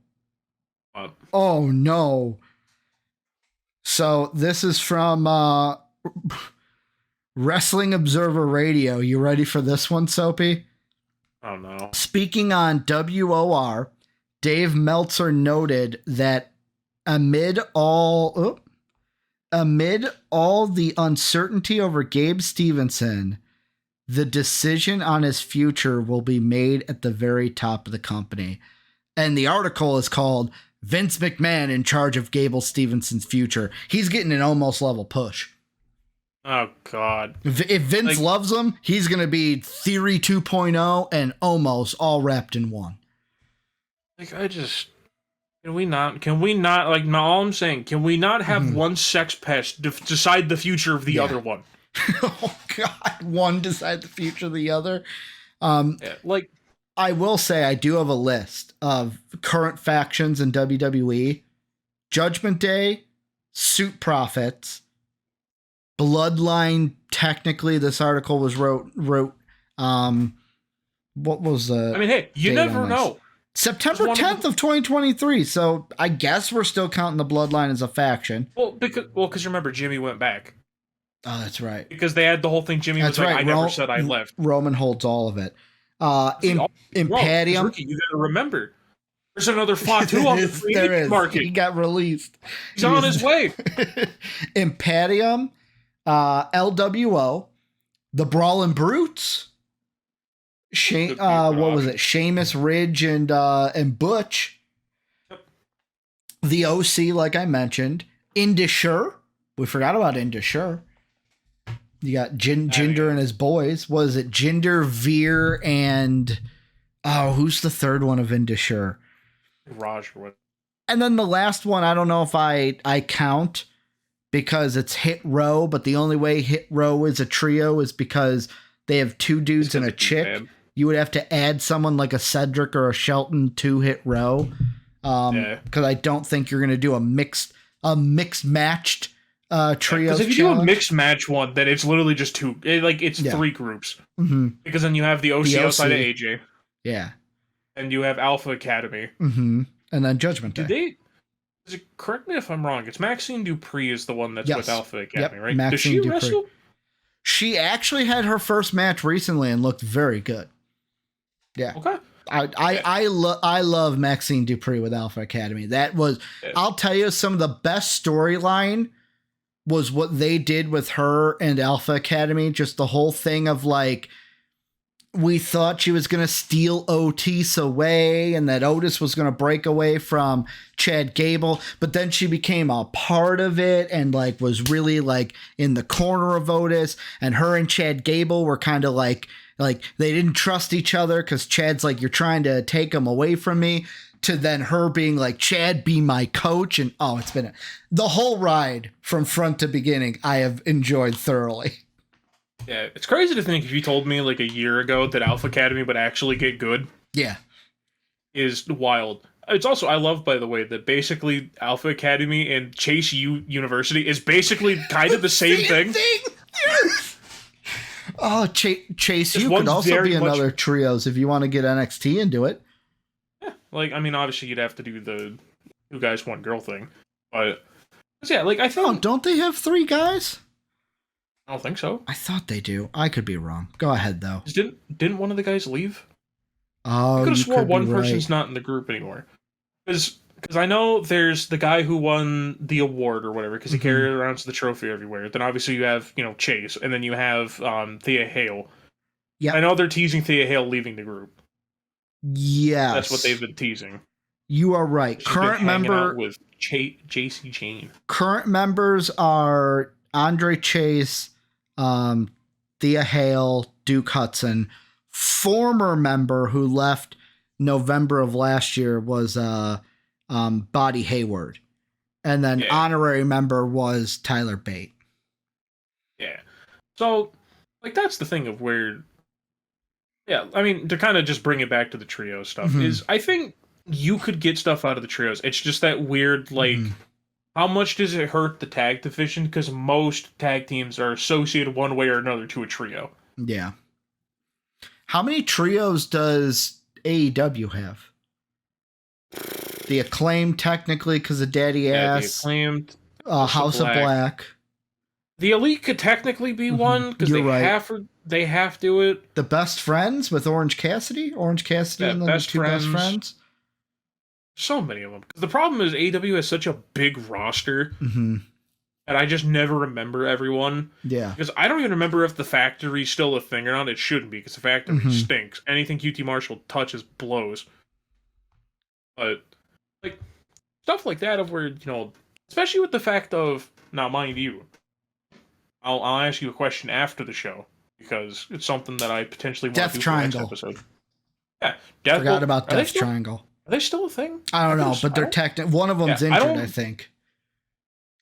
Oh, no. So this is from Wrestling Observer Radio. You ready for this one, Soapy? Oh, no. Speaking on WOR, Dave Meltzer noted that amid all the uncertainty over Gabe Stevenson, the decision on his future will be made at the very top of the company. And the article is called Vince McMahon in charge of Gable Stevenson's future. He's getting an almost level push. Oh, God. If Vince loves him, he's going to be Theory 2.0 and almost all wrapped in one. Like, can we not, like, all I'm saying, can we not have one sex pest decide the future of the other one? Oh, God. One decide the future of the other. Like, I will say I do have a list of current factions in WWE. Judgment Day, Suit Profits, Bloodline. Technically, this article was wrote. What was the? I mean, hey, you never know. September 10th of 2023. So I guess we're still counting the Bloodline as a faction. Well, because remember, Jimmy went back. Oh, that's right. Because they had the whole thing. Jimmy was like, I never said I left. Roman holds all of it. Imperium. Ricky, you got to remember. There's another Fatu on the free agent market. He got released. He's on his way. Imperium, LWO, the Brawling Brutes. What was it? Sheamus, Ridge, and Butch. Yep. The OC, like I mentioned. Indusher. We forgot about Indusher. You got Jinder and his boys. What is it? Jinder, Veer, and who's the third one of Indusher? Raj or what? And then the last one, I don't know if I count because it's Hit Row, but the only way Hit Row is a trio is because they have two dudes and a chick. Bad. You would have to add someone like a Cedric or a Shelton to Hit Row. Because I don't think you're going to do a mixed matched trio. Because if you do a mixed match one, then it's literally just two. It's three groups. Mm-hmm. Because then you have the OC outside of AJ. Yeah. And you have Alpha Academy. Mm-hmm. And then Judgment Day. Correct me if I'm wrong. It's Maxine Dupree is the one that's with Alpha Academy, right? Maxine Does she Dupree. wrestle? She actually had her first match recently and looked very good. Yeah. Okay. I love Maxine Dupree with Alpha Academy. That was, I'll tell you, some of the best storyline was what they did with her and Alpha Academy. Just the whole thing of like, we thought she was going to steal Otis away and that Otis was going to break away from Chad Gable, but then she became a part of it and like was really like in the corner of Otis, and her and Chad Gable were kind of like they didn't trust each other because Chad's like, you're trying to take him away from me, to then her being like, Chad, be my coach. And it's been the whole ride from front to beginning. I have enjoyed thoroughly. Yeah, it's crazy to think if you told me like a year ago that Alpha Academy would actually get good. Yeah. Is wild. It's also, I love, by the way, that basically Alpha Academy and Chase U University is basically kind of the same thing. Oh, Chase U could also be another trios if you want to get NXT into it. Yeah, obviously you'd have to do the 2 guys, 1 girl thing. But, yeah, I think... Oh, don't they have 3 guys? I don't think so. I thought they do. I could be wrong. Go ahead, though. Didn't one of the guys leave? Oh, I could have swore one person's not in the group anymore. Because I know there's the guy who won the award or whatever, because he carried it around to the trophy everywhere. Then obviously you have, Chase, and then you have Thea Hale. Yeah. I know they're teasing Thea Hale leaving the group. Yes. That's what they've been teasing. You are right. She's current member with JC Jane. Current members are Andre Chase, Thea Hale, Duke Hudson. Former member who left November of last year was Buddy Hayward. And then honorary member was Tyler Bate. Yeah. So, that's the thing of where... Yeah, to kind of just bring it back to the trio stuff, is I think you could get stuff out of the trios. It's just that weird, how much does it hurt the tag division? Because most tag teams are associated one way or another to a trio. Yeah. How many trios does AEW have? The Acclaimed, technically, because of Daddy Ass. The Acclaimed. House of Black. The Elite could technically be one, because they have to it. The Best Friends with Orange Cassidy? Orange Cassidy and then the 2 Best Friends? So many of them. The problem is AEW has such a big roster that I just never remember everyone. Yeah. Because I don't even remember if the Factory's still a thing or not. It shouldn't be, because the Factory stinks. Anything QT Marshall touches blows. But, stuff like that of where, especially with the fact of, now mind you, I'll ask you a question after the show, because it's something that I potentially want to do for the next episode. Yeah. Forgot about Death Triangle. Are they still a thing? I don't know, but they're one of them's injured, I think.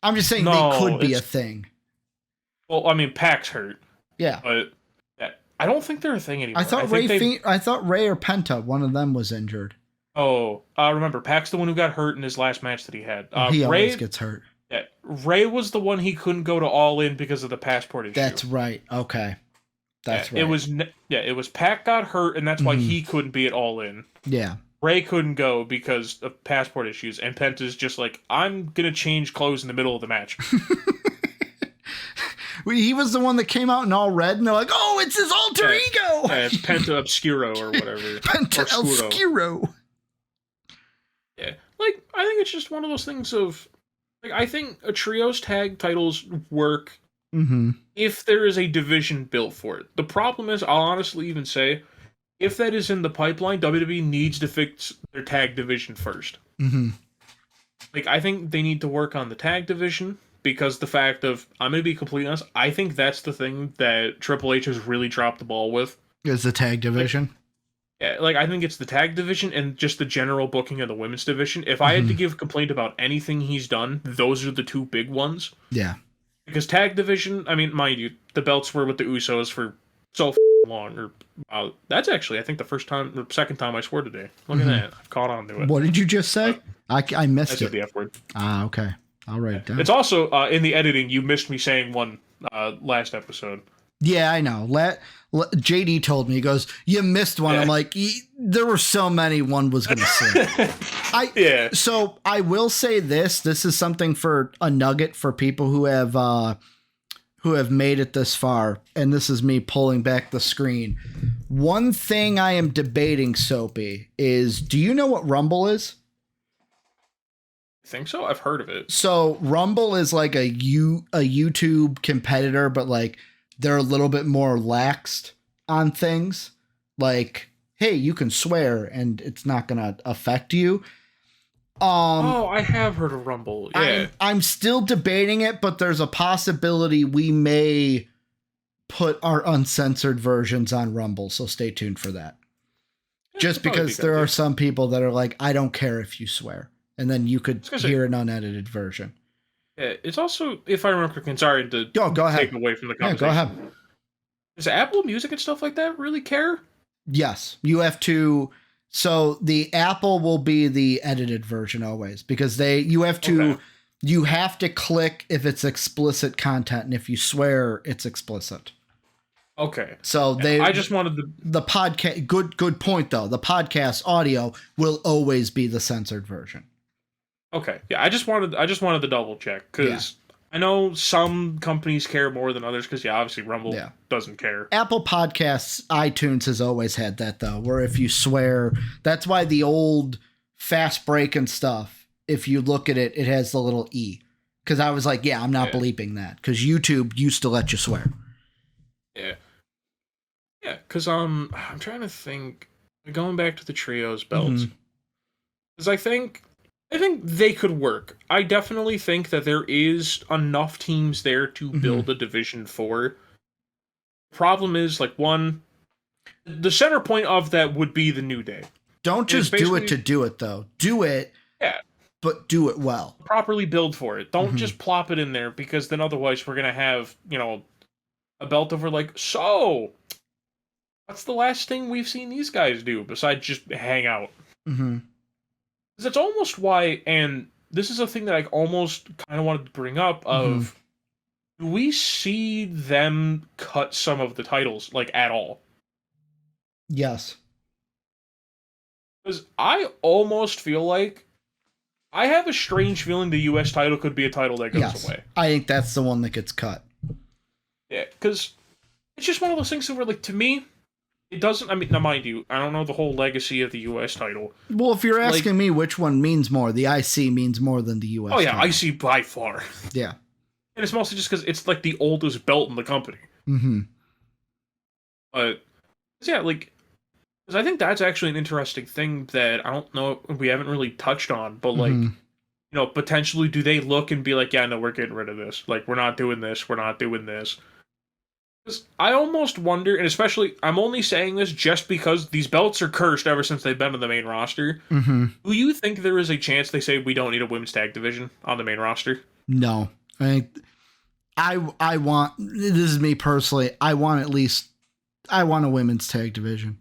I'm just saying they could be a thing. Well, Pac's hurt. Yeah. But I don't think they're a thing anymore. I thought Ray or Penta, one of them was injured. Oh, remember, Pac's the one who got hurt in his last match that he had. He always gets hurt. Yeah, Ray was the one he couldn't go to All In because of the passport issue. That's right. Okay. That's right. It was Pac got hurt, and that's why Mhm. he couldn't be at All In. Yeah. Ray couldn't go because of passport issues, and Penta's just like, I'm gonna change clothes in the middle of the match. He was the one that came out in all red, and they're like, "Oh, it's his alter ego." Penta Obscuro or whatever. Penta Obscuro. Yeah, like I think it's just one of those things of, like, I think a trios tag titles work if there is a division built for it. The problem is, I'll honestly even say, if that is in the pipeline, WWE needs to fix their tag division first. Like, I think they need to work on the tag division. Because the fact of, I'm going to be completely honest, I think that's the thing that Triple H has really dropped the ball with. Is the tag division? I think it's the tag division and just the general booking of the women's division. If I had to give a complaint about anything he's done, those are the two big ones. Yeah. Because tag division, I mean, mind you, the belts were with the Usos for so long. That's actually, I think, the second time I swore today. Look at that. I've caught on to it. What did you just say? I missed it. I said the F word. Ah, okay. I'll write it down. It's also, in the editing, you missed me saying one last episode. Yeah, I know. JD told me, he goes, "You missed one." Yeah. I'm like, there were so many, one was going to slip. So I will say this is something for a nugget for people who have made it this far. And this is me pulling back the screen. One thing I am debating, Soapy, is, do you know what Rumble is? Think so? I've heard of it. So Rumble is like a YouTube competitor, but like they're a little bit more laxed on things. Like, hey, you can swear and it's not gonna affect you. I have heard of Rumble. Yeah. I'm still debating it, but there's a possibility we may put our uncensored versions on Rumble, so stay tuned for that. Just because there are some people that are like, I don't care if you swear. And then you could hear an unedited version. Yeah, it's also, if I remember correctly, sorry to go ahead. Take away from the conversation. Yeah, go ahead. Does Apple Music and stuff like that really care? Yes. You have to. So the Apple will be the edited version always, because you have to click if it's explicit content. And if you swear, it's explicit. Okay. So I just wanted the podcast. Good point though. The podcast audio will always be the censored version. Okay. Yeah, I just wanted to double check because I know some companies care more than others because obviously Rumble doesn't care. Apple Podcasts, iTunes has always had that though, where if you swear, that's why the old fast break and stuff, if you look at it, it has the little E. Because I was like, I'm not bleeping that because YouTube used to let you swear. Yeah. Yeah, because I'm trying to think, going back to the trios belts, because I think they could work. I definitely think that there is enough teams there to build a division for. Problem is, like, one, the center point of that would be the New Day. Don't just do it to do it, though. Do it, but do it well. Properly build for it. Don't just plop it in there, because then otherwise we're going to have, a belt over, like, so, what's the last thing we've seen these guys do besides just hang out? That's almost why, and this is a thing that I almost kind of wanted to bring up, of, do we see them cut some of the titles, like, at all? Yes. Because I almost feel like, I have a strange feeling the U.S. title could be a title that goes away. I think that's the one that gets cut. Yeah, because it's just one of those things where, like, to me, it doesn't, I mean, now mind you, I don't know the whole legacy of the U.S. title. Well, if you're asking me which one means more, the IC means more than the U.S. Oh, yeah, title. IC by far. Yeah. And it's mostly just because it's, like, the oldest belt in the company. But, yeah, like, because I think that's actually an interesting thing that I don't know, we haven't really touched on, but, like, potentially do they look and be like, yeah, no, we're getting rid of this. Like, we're not doing this, we're not doing this. Because I almost wonder, and especially, I'm only saying this just because these belts are cursed ever since they've been on the main roster. Do you think there is a chance they say we don't need a women's tag division on the main roster? No. I want, this is me personally, I want a women's tag division.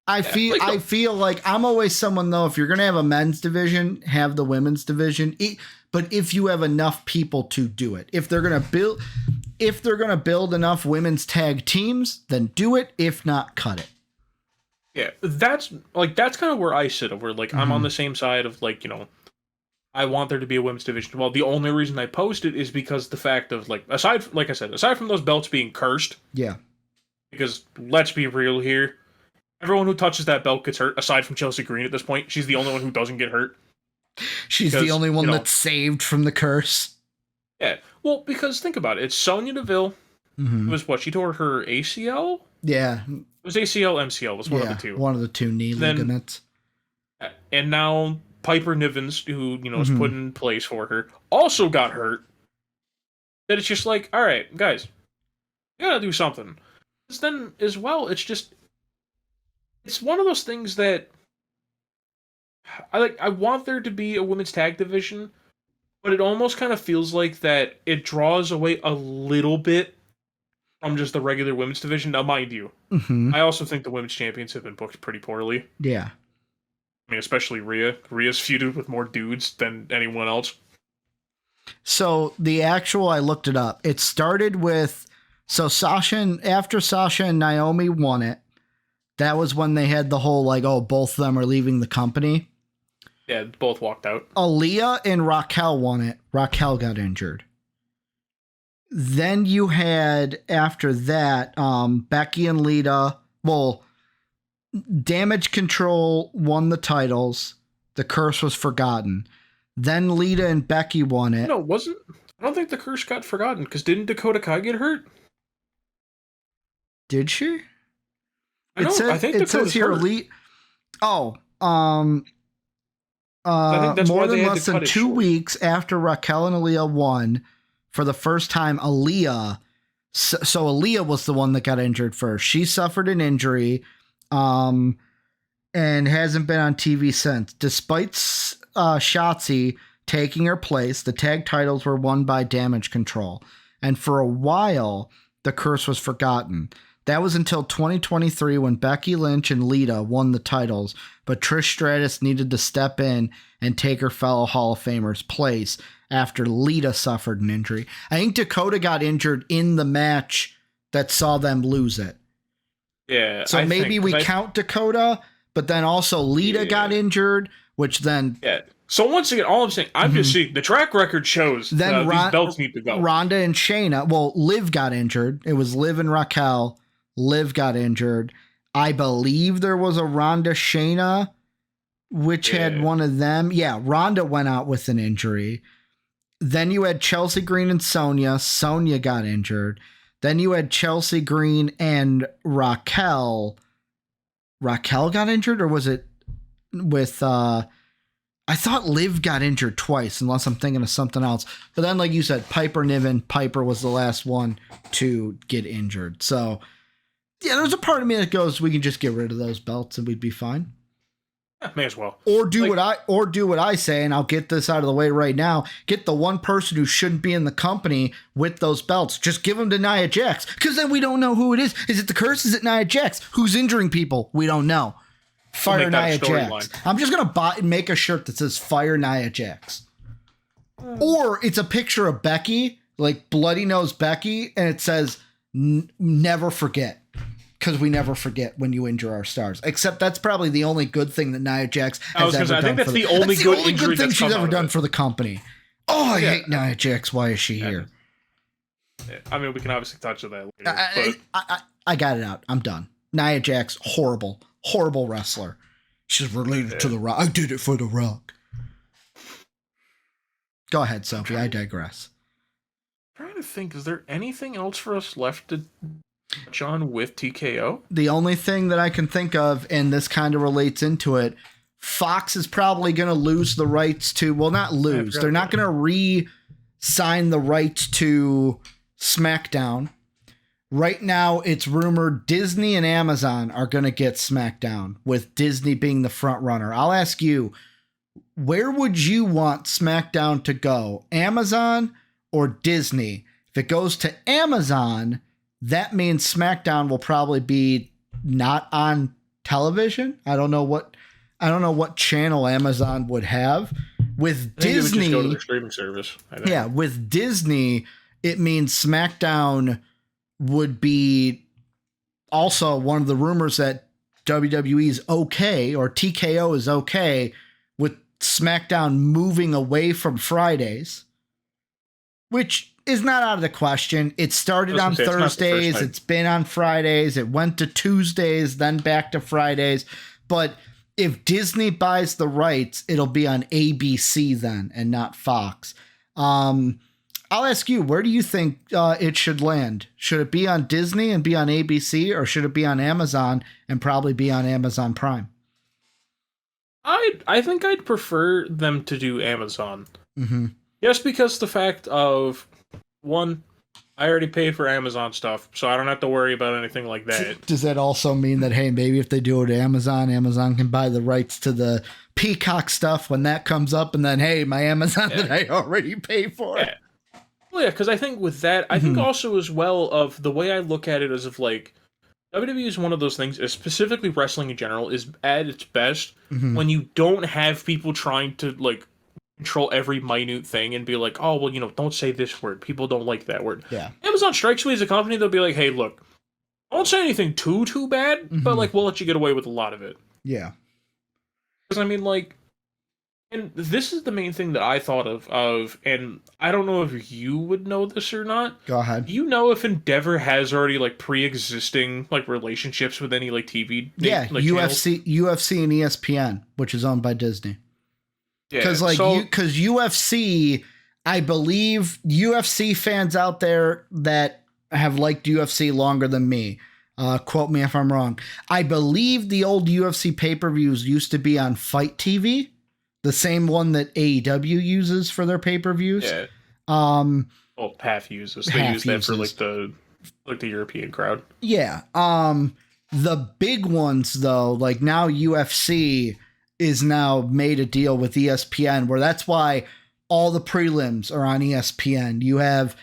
I feel like I'm always someone, though, if you're going to have a men's division, have the women's division. But if you have enough people to do it, if they're going to build enough women's tag teams, then do it. If not, cut it. Yeah, that's kind of where I sit. Where I'm on the same side of I want there to be a women's division. Well, the only reason I post it is because the fact of aside from those belts being cursed. Yeah. Because let's be real here. Everyone who touches that belt gets hurt, aside from Chelsea Green at this point. She's the only one who doesn't get hurt. She's the only one that's saved from the curse. Yeah. Well, because think about it. It's Sonya Deville. It was she tore her ACL? Yeah. It was ACL, MCL. It was one of the two. One of the two knee ligaments. And now Piper Nivens, who, was put in place for her, also got hurt. That it's just all right, guys, you gotta do something. Because then, as well, it's one of those things that I want there to be a women's tag division, but it almost kind of feels like that it draws away a little bit from just the regular women's division. Now, mind you, I also think the women's champions have been booked pretty poorly. Yeah. I mean, especially Rhea. Rhea's feuded with more dudes than anyone else. So I looked it up. It started with, after Sasha and Naomi won it, that was when they had the whole both of them are leaving the company. Yeah, both walked out. Aaliyah and Raquel won it. Raquel got injured. Then you had, after that, Becky and Lita. Well, Damage Control won the titles. The curse was forgotten. Then Lita and Becky won it. No, I don't think the curse got forgotten, because didn't Dakota Kai get hurt? Did she? I think it says here elite. Oh, I think that's more why than they had less to than cut it 2 short. weeks after Raquel and Aaliyah won, for the first time, Aaliyah. So Aaliyah was the one that got injured first. She suffered an injury, and hasn't been on TV since. Despite Shotzi taking her place, the tag titles were won by Damage Control, and for a while, the curse was forgotten. That was until 2023 when Becky Lynch and Lita won the titles, but Trish Stratus needed to step in and take her fellow Hall of Famer's place after Lita suffered an injury. I think Dakota got injured in the match that saw them lose it. Yeah. So maybe we count Dakota, but then also Lita got injured, which then... Yeah. So once again, all I'm saying, I'm just seeing the track record shows then these belts need to go. Ronda and Shayna, Liv got injured. It was Liv and Raquel. Liv got injured. I believe there was a Ronda Shayna, which had one of them. Yeah, Ronda went out with an injury. Then you had Chelsea Green and Sonya. Sonya got injured. Then you had Chelsea Green and Raquel. Raquel got injured, or was it with... I thought Liv got injured twice, unless I'm thinking of something else. But then, like you said, Piper Niven. Piper was the last one to get injured. So, yeah, there's a part of me that goes, we can just get rid of those belts and we'd be fine. Yeah, may as well. Or do what I say, and I'll get this out of the way right now. Get the one person who shouldn't be in the company with those belts. Just give them to Nia Jax, because then we don't know who it is. Is it the curse? Is it Nia Jax? Who's injuring people? We don't know. Fire Nia Jax. I'm just going to make a shirt that says Fire Nia Jax. Or it's a picture of Becky, like Bloody Nose Becky, and it says, never forget. Because we never forget when you injure our stars. Except that's probably the only good thing that Nia Jax has ever done. I think that's the only good thing she's ever done for the company. Oh, I hate Nia Jax. Why is she here? I mean, we can obviously touch on that later. I got it out. I'm done. Nia Jax, horrible wrestler. She's related to The Rock. I did it for The Rock. Go ahead, Soapy. I digress. I'm trying to think, is there anything else for us left to touch on with TKO? The only thing that I can think of, and this kind of relates into it, Fox is probably going to lose the rights to, well, not lose. They're not going to re-sign the rights to SmackDown. Right now, it's rumored Disney and Amazon are going to get SmackDown, with Disney being the front runner. I'll ask you, where would you want SmackDown to go? Amazon or Disney? If it goes to Amazon, that means SmackDown will probably be not on television. I don't know what channel Amazon would have. With I think Disney, it would just go to their streaming service. I think. yeah, with Disney, it means SmackDown would be also one of the rumors that WWE is okay, or TKO is okay with SmackDown moving away from Fridays, which is not out of the question. It started on Thursdays. It's been on Fridays. It went to Tuesdays, then back to Fridays. But if Disney buys the rights, it'll be on ABC then and not Fox. I'll ask you, where do you think it should land? Should it be on Disney and be on ABC, or should it be on Amazon and probably be on Amazon Prime? I think I'd prefer them to do Amazon. Mm-hmm. Just because the fact of, one, I already pay for Amazon stuff, so I don't have to worry about anything like that. Does that also mean that, hey, maybe if they do it to Amazon can buy the rights to the Peacock stuff when that comes up, and then, hey, my Amazon that I already pay for? Yeah. Well, yeah, because I think with that, I think also as well of the way I look at it as of like, WWE is one of those things, specifically wrestling in general, is at its best when you don't have people trying to like control every minute thing and be like, oh, well, don't say this word. People don't like that word. Yeah. Amazon strikes me as a company, they'll be like, hey, look, don't say anything too bad, but like, we'll let you get away with a lot of it. Yeah. Because I mean, like, and this is the main thing that I thought of, and I don't know if you would know this or not. Go ahead. Do you know if Endeavor has already like pre-existing like relationships with any like TV? Yeah, like, UFC and ESPN, which is owned by Disney. Yeah, because UFC, I believe UFC fans out there that have liked UFC longer than me. Quote me if I'm wrong. I believe the old UFC pay-per-views used to be on Fight TV. The same one that AEW uses for their pay-per-views. Yeah. Well, PAF uses. They use that for like the European crowd. Yeah. The big ones though, like now UFC is now made a deal with ESPN, where that's why all the prelims are on ESPN. You have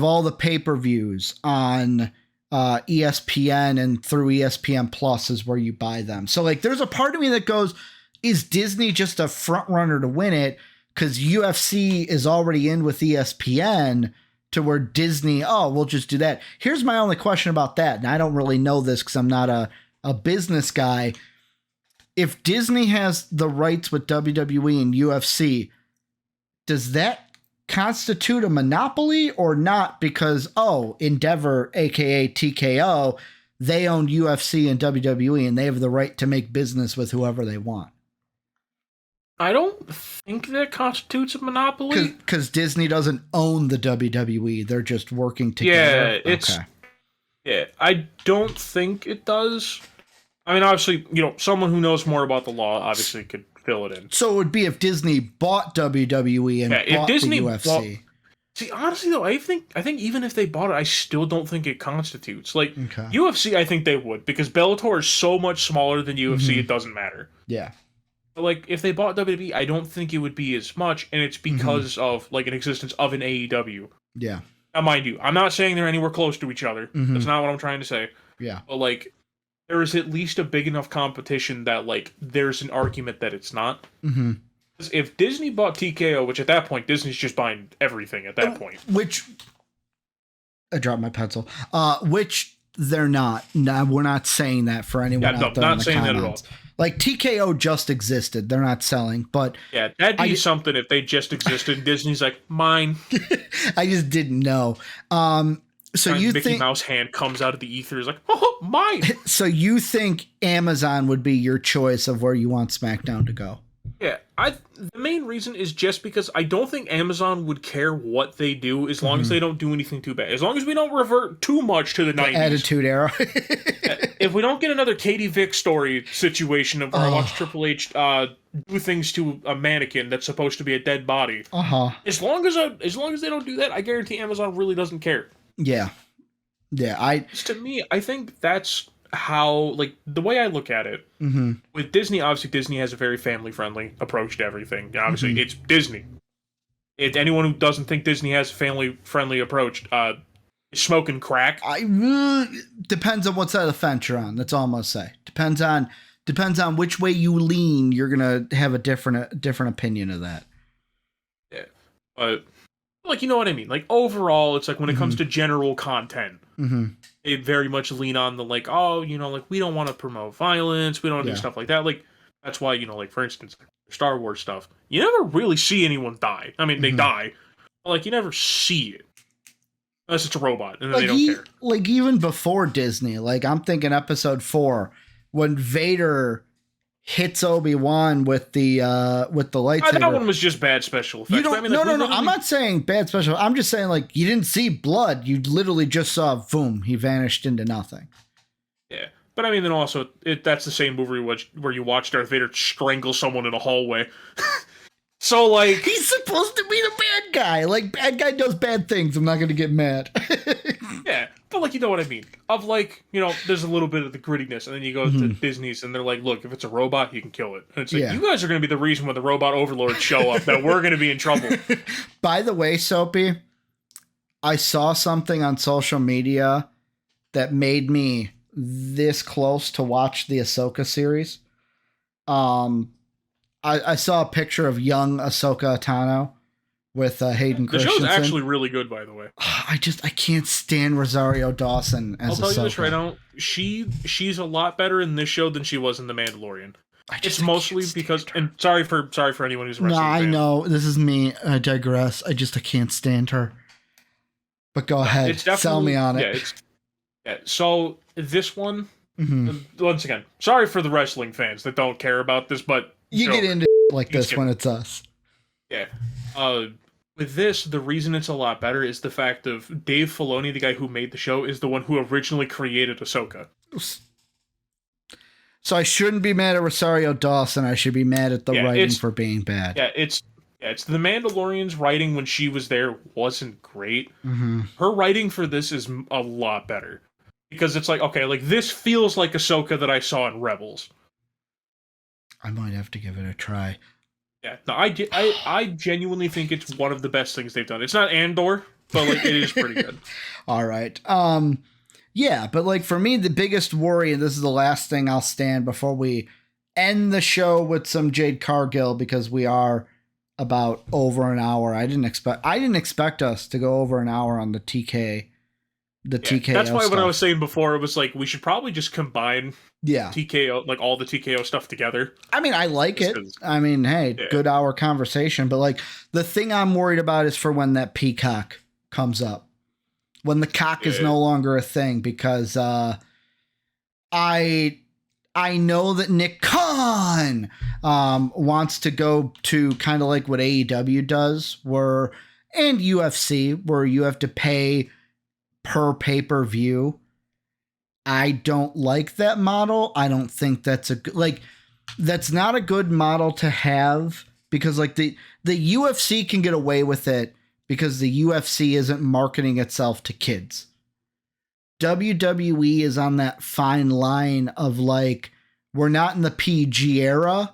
all the pay-per-views on ESPN, and through ESPN Plus is where you buy them. So like there's a part of me that goes, is Disney just a front runner to win it because UFC is already in with ESPN, to where Disney, oh, we'll just do that. Here's my only question about that, and I don't really know this because I'm not a business guy. If Disney has the rights with WWE and UFC, does that constitute a monopoly or not? Because, Endeavor, aka TKO, they own UFC and WWE, and they have the right to make business with whoever they want. I don't think that constitutes a monopoly. Because Disney doesn't own the WWE. They're just working together. Yeah, I don't think it does. I mean, obviously, someone who knows more about the law obviously could fill it in. So it would be if Disney bought WWE and bought Disney the UFC. See, honestly, though, I think even if they bought it, I still don't think it constitutes. Like, UFC, I think they would, because Bellator is so much smaller than UFC, it doesn't matter. Yeah. But, like, if they bought WWE, I don't think it would be as much, and it's because of, like, an existence of an AEW. Yeah. Now, mind you, I'm not saying they're anywhere close to each other. That's not what I'm trying to say. Yeah. But, like, there is at least a big enough competition that, like, there's an argument that it's not. Mm-hmm. If Disney bought TKO, which at that point, Disney's just buying everything at that point. Which, I dropped my pencil. Which they're not. No, we're not saying that for anyone out there. Not saying that at all. Like, TKO just existed. They're not selling, but... Yeah, that'd be something if they just existed. Disney's like, mine. I just didn't know. So you Mickey think... Mouse hand comes out of the ether, is like, oh, mine! So you think Amazon would be your choice of where you want SmackDown to go? Yeah, the main reason is just because I don't think Amazon would care what they do as long as they don't do anything too bad. As long as we don't revert too much to the 90s. Attitude Era. If we don't get another Katie Vick story situation of where I watch Triple H do things to a mannequin that's supposed to be a dead body. As long as they don't do that, I guarantee Amazon really doesn't care. Yeah. Yeah, to me, I think that's how, like, the way I look at it, with Disney, obviously Disney has a very family-friendly approach to everything. Obviously, it's Disney. Anyone who doesn't think Disney has a family-friendly approach, smoking crack. Depends on what side of the fence you're on. That's all I'm gonna say. Depends on which way you lean. You're gonna have a different opinion of that. Yeah, but like, you know what I mean. Like, overall, it's like when it comes to general content, they very much lean on the like, oh, you know, like, we don't want to promote violence, we don't want to do stuff like that. Like, that's why, you know, like, for instance, Star Wars stuff, you never really see anyone die. I mean, they die, but like, you never see it unless it's a robot, and then they don't care. Like, even before Disney, like, I'm thinking Episode 4 when Vader hits Obi-Wan with the lightsaber. That one was just bad special effects. No. I'm not saying bad special. I'm just saying, like, you didn't see blood. You literally just saw, boom, he vanished into nothing. Yeah, but I mean, then also, that's the same movie where you watch Darth Vader strangle someone in a hallway. So, like, he's supposed to be the bad guy. Like, bad guy does bad things. I'm not going to get mad. Yeah, but like, you know what I mean. Of like, you know, there's a little bit of the grittiness, and then you go to Disney's, and they're like, look, if it's a robot, you can kill it. And it's like, you guys are going to be the reason when the robot overlords show up that we're going to be in trouble. By the way, Soapy, I saw something on social media that made me this close to watch the Ahsoka series. I saw a picture of young Ahsoka Tano with Hayden Christensen. The show's actually really good, by the way. I can't stand Rosario Dawson as Ahsoka. I'll tell you this right now. She's a lot better in this show than she was in The Mandalorian. It's mostly because, and sorry for anyone who's a wrestling fan. I know, this is me. I digress. I can't stand her. But go ahead, sell me on it. So this one, once again, sorry for the wrestling fans that don't care about this, but you get into like this when it's us. Yeah. With this, the reason it's a lot better is the fact of Dave Filoni, the guy who made the show, is the one who originally created Ahsoka. So I shouldn't be mad at Rosario Dawson. I should be mad at the writing for being bad. Yeah, it's The Mandalorian's writing when she was there wasn't great. Her writing for this is a lot better. Because it's like, okay, like, this feels like Ahsoka that I saw in Rebels. I might have to give it a try. Yeah, no, I genuinely think it's one of the best things they've done. It's not Andor, but like, it is pretty good. All right. Yeah, but like, for me, the biggest worry, and this is the last thing I'll stand before we end the show with some Jade Cargill, because we are about over an hour. I didn't expect us to go over an hour on the TKO. That's why when I was saying before, it was like, we should probably just combine TKO, like all the TKO stuff together. I mean, I like it. I mean, hey, good hour conversation. But like, the thing I'm worried about is for when that peacock comes up, when the cock is no longer a thing, because I know that Nick Khan wants to go to kind of like what AEW does, and UFC, where you have to pay per pay-per-view. I don't like that model. I don't think that's that's not a good model to have, because like the UFC can get away with it because the UFC isn't marketing itself to kids. WWE is on that fine line of like, we're not in the PG era,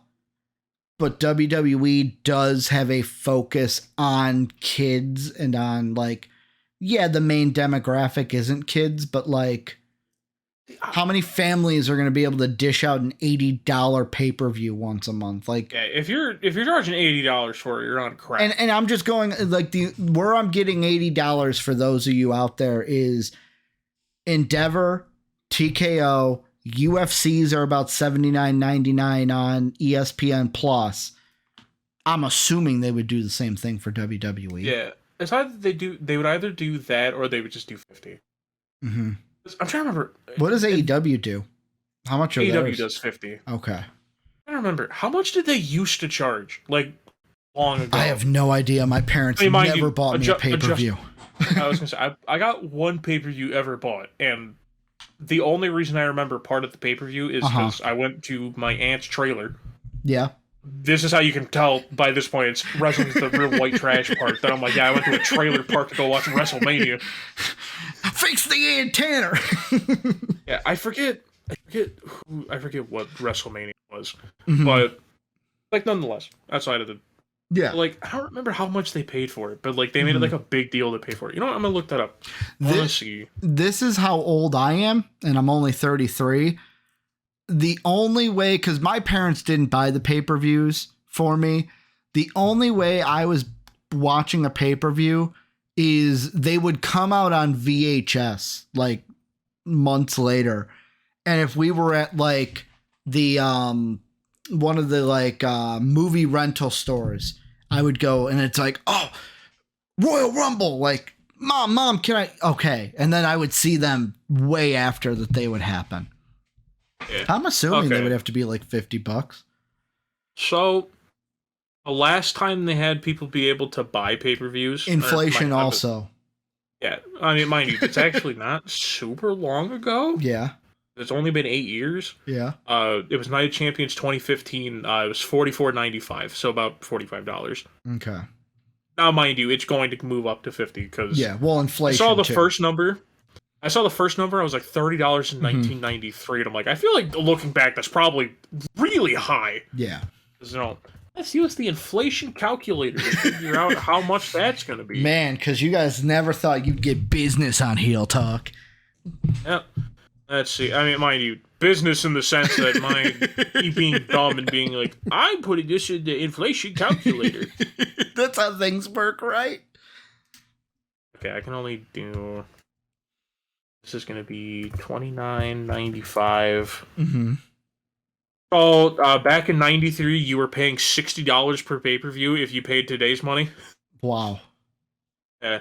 but WWE does have a focus on kids and on like, the main demographic isn't kids, but like, how many families are going to be able to dish out an $80 pay-per-view once a month? Like, if you're charging $80 for it, you're on crack. And I'm just going like, where I'm getting $80 for those of you out there is Endeavor, TKO, UFCs are about $79.99 on ESPN Plus. I'm assuming they would do the same thing for WWE. Yeah. It's either they would either do that or they would just do 50. I'm trying to remember. What does AEW do? How much are AEW does 50. Okay. I don't remember. How much did they used to charge? Like, long ago? I have no idea. My parents never bought me a pay-per-view. I was going to say, I got one pay-per-view ever bought, and the only reason I remember part of the pay-per-view is because I went to my aunt's trailer. Yeah. This is how you can tell by this point it's wrestling's the real white trash part. That I'm like, I went to a trailer park to go watch WrestleMania. Fix the antenna. Yeah, I forget what WrestleMania was, but like, nonetheless, outside of the Yeah. Like, I don't remember how much they paid for it, but like they made it like a big deal to pay for it. You know what? I'm gonna look that up. Let's see. This is how old I am, and I'm only 33. The only way, because my parents didn't buy the pay-per-views for me, the only way I was watching a pay-per-view is they would come out on VHS like months later. And if we were at like the one of the like movie rental stores, I would go and it's like, oh, Royal Rumble, like, mom, can I? Okay. And then I would see them way after that they would happen. Yeah. I'm assuming they would have to be like $50. So the last time they had people be able to buy pay-per-views, inflation also. Yeah, I mean, mind you, it's actually not super long ago. Yeah. It's only been 8 years. Yeah. It was Night of Champions 2015. It was $44.95, so about $45. Okay. Now, mind you, it's going to move up to $50 because inflation. I saw the first number. I was like $30 in 1993, and I'm like, I feel like looking back, that's probably really high. Yeah. You know, let's use the inflation calculator to figure out how much that's going to be. Man, because you guys never thought you'd get business on Heel Talk. Yeah. Let's see. I mean, mind you, business in the sense that me being dumb and being like, I'm putting this in the inflation calculator. That's how things work, right? Okay, I can only do. This is going to be $29.95. Mm-hmm. So, back in '93, you were paying $60 per pay-per-view if you paid today's money. Wow. Yeah.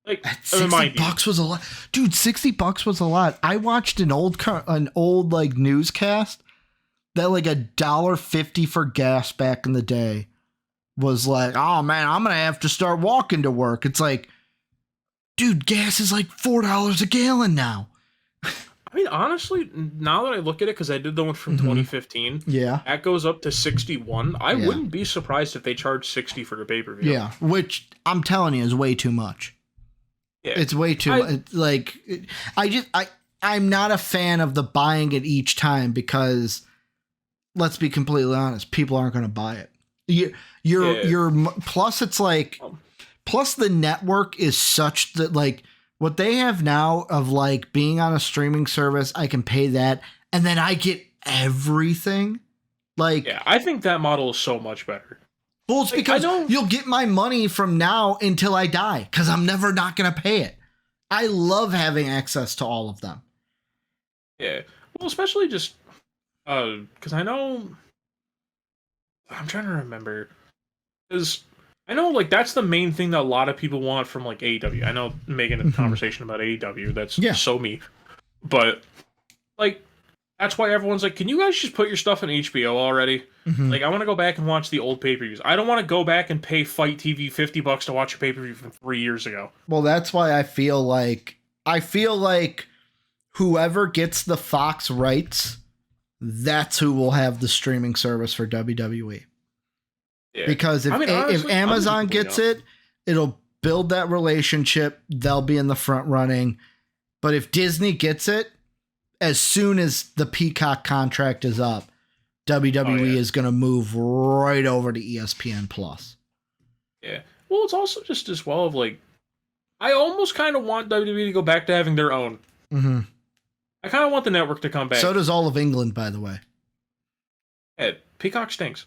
Like, $60 was a lot. Dude, $60 was a lot. I watched an old like newscast that like $1.50 for gas back in the day was like, oh man, I'm going to have to start walking to work. It's like, dude, gas is like $4 a gallon now. I mean, honestly, now that I look at it, because I did the one from 2015, that goes up to 61. I wouldn't be surprised if they charge 60 for a pay-per-view. Yeah, which I'm telling you is way too much. Yeah, it's way too like. I'm not a fan of the buying it each time because, let's be completely honest, people aren't going to buy it. You're plus it's like, plus the network is such that like. What they have now of like being on a streaming service, I can pay that, and then I get everything. Like, yeah, I think that model is so much better. Well, it's because you'll get my money from now until I die, because I'm never not going to pay it. I love having access to all of them. Yeah, well, especially just because I know I'm trying to remember because. I know, like, that's the main thing that a lot of people want from, like, AEW. I know making a conversation about AEW, that's so me. But, like, that's why everyone's like, can you guys just put your stuff in HBO already? Like, I want to go back and watch the old pay-per-views. I don't want to go back and pay Fight TV $50 to watch a pay-per-view from 3 years ago. Well, that's why I feel like whoever gets the Fox rights, that's who will have the streaming service for WWE. Yeah. Because if Amazon gets it, it'll build that relationship. They'll be in the front running. But if Disney gets it, as soon as the Peacock contract is up, WWE is going to move right over to ESPN Plus. Yeah. Well, it's also just as well of like, I almost kind of want WWE to go back to having their own. I kind of want the network to come back. So does all of England, by the way. Yeah, Peacock stinks.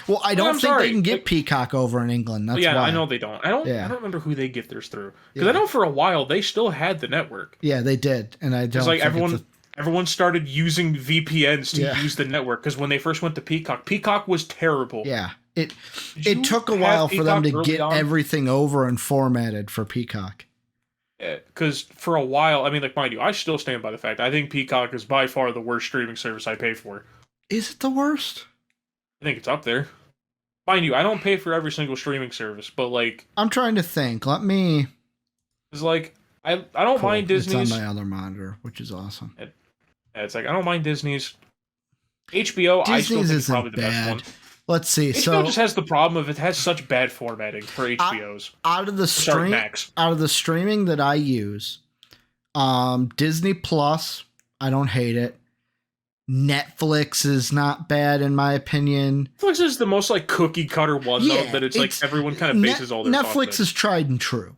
Well, I don't think they can get Peacock over in England. That's why. I know they don't. I don't remember who they get theirs through. Because I know for a while they still had the network. Yeah, they did, and I don't. It's like everyone started using VPNs to use the network because when they first went to Peacock was terrible. Yeah, it took a while for them to get everything over and formatted for Peacock. Yeah, because for a while, I mean, like, mind you, I still stand by the fact I think Peacock is by far the worst streaming service I pay for. Is it the worst? I think it's up there. Mind you, I don't pay for every single streaming service, but like I'm trying to think. Let me. It's like I don't mind Disney's. It's on my other monitor, which is awesome. It's like I don't mind Disney's. HBO, Disney's I still think is probably the bad. best one. Let's see. HBO just has the problem of it has such bad formatting for HBOs. Out of the streaming that I use, Disney Plus, I don't hate it. Netflix is not bad in my opinion. Netflix is the most like cookie cutter one though, that it's like everyone kind of bases all their Netflix is tried and true.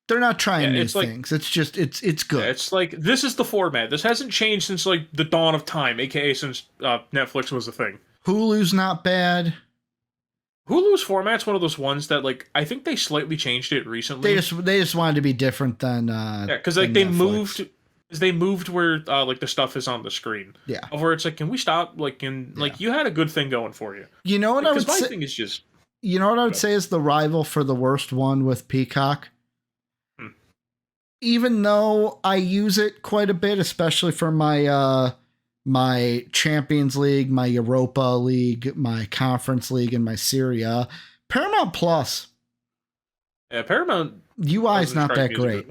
They're not trying new things. It's just it's good. Yeah, it's like this is the format. This hasn't changed since like the dawn of time, aka since Netflix was a thing. Hulu's not bad. Hulu's format's one of those ones that like I think they slightly changed it recently. They just wanted to be different than because like they moved where like the stuff is on the screen. Yeah, where it's like, can we stop? Like, like you had a good thing going for you. You know what I would say? My thing is just. You know what I would say is the rival for the worst one with Peacock. Even though I use it quite a bit, especially for my my Champions League, my Europa League, my Conference League, and my Serie A, Paramount Plus. Yeah, Paramount UI is not that great.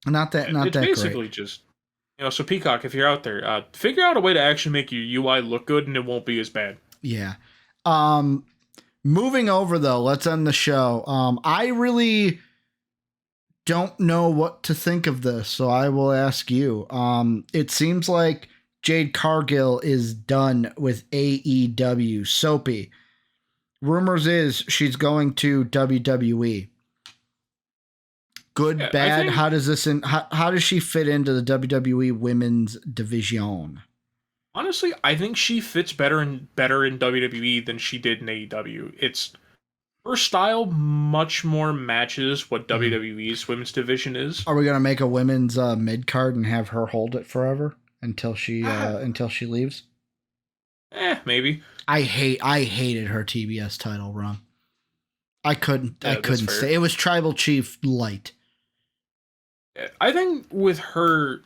Not that it's great. It's basically just, so Peacock, if you're out there, figure out a way to actually make your UI look good, and it won't be as bad. Yeah. Moving over though, let's end the show. I really don't know what to think of this, so I will ask you. It seems like Jade Cargill is done with AEW. Soapy. Rumors is she's going to WWE. Good, bad. How does this how does she fit into the WWE women's division? Honestly, I think she fits better in WWE than she did in AEW. It's her style much more matches what WWE's women's division is. Are we gonna make a women's mid card and have her hold it forever until she leaves? Maybe. I hated her TBS title run. I couldn't stay. It was Tribal Chief light. I think with her,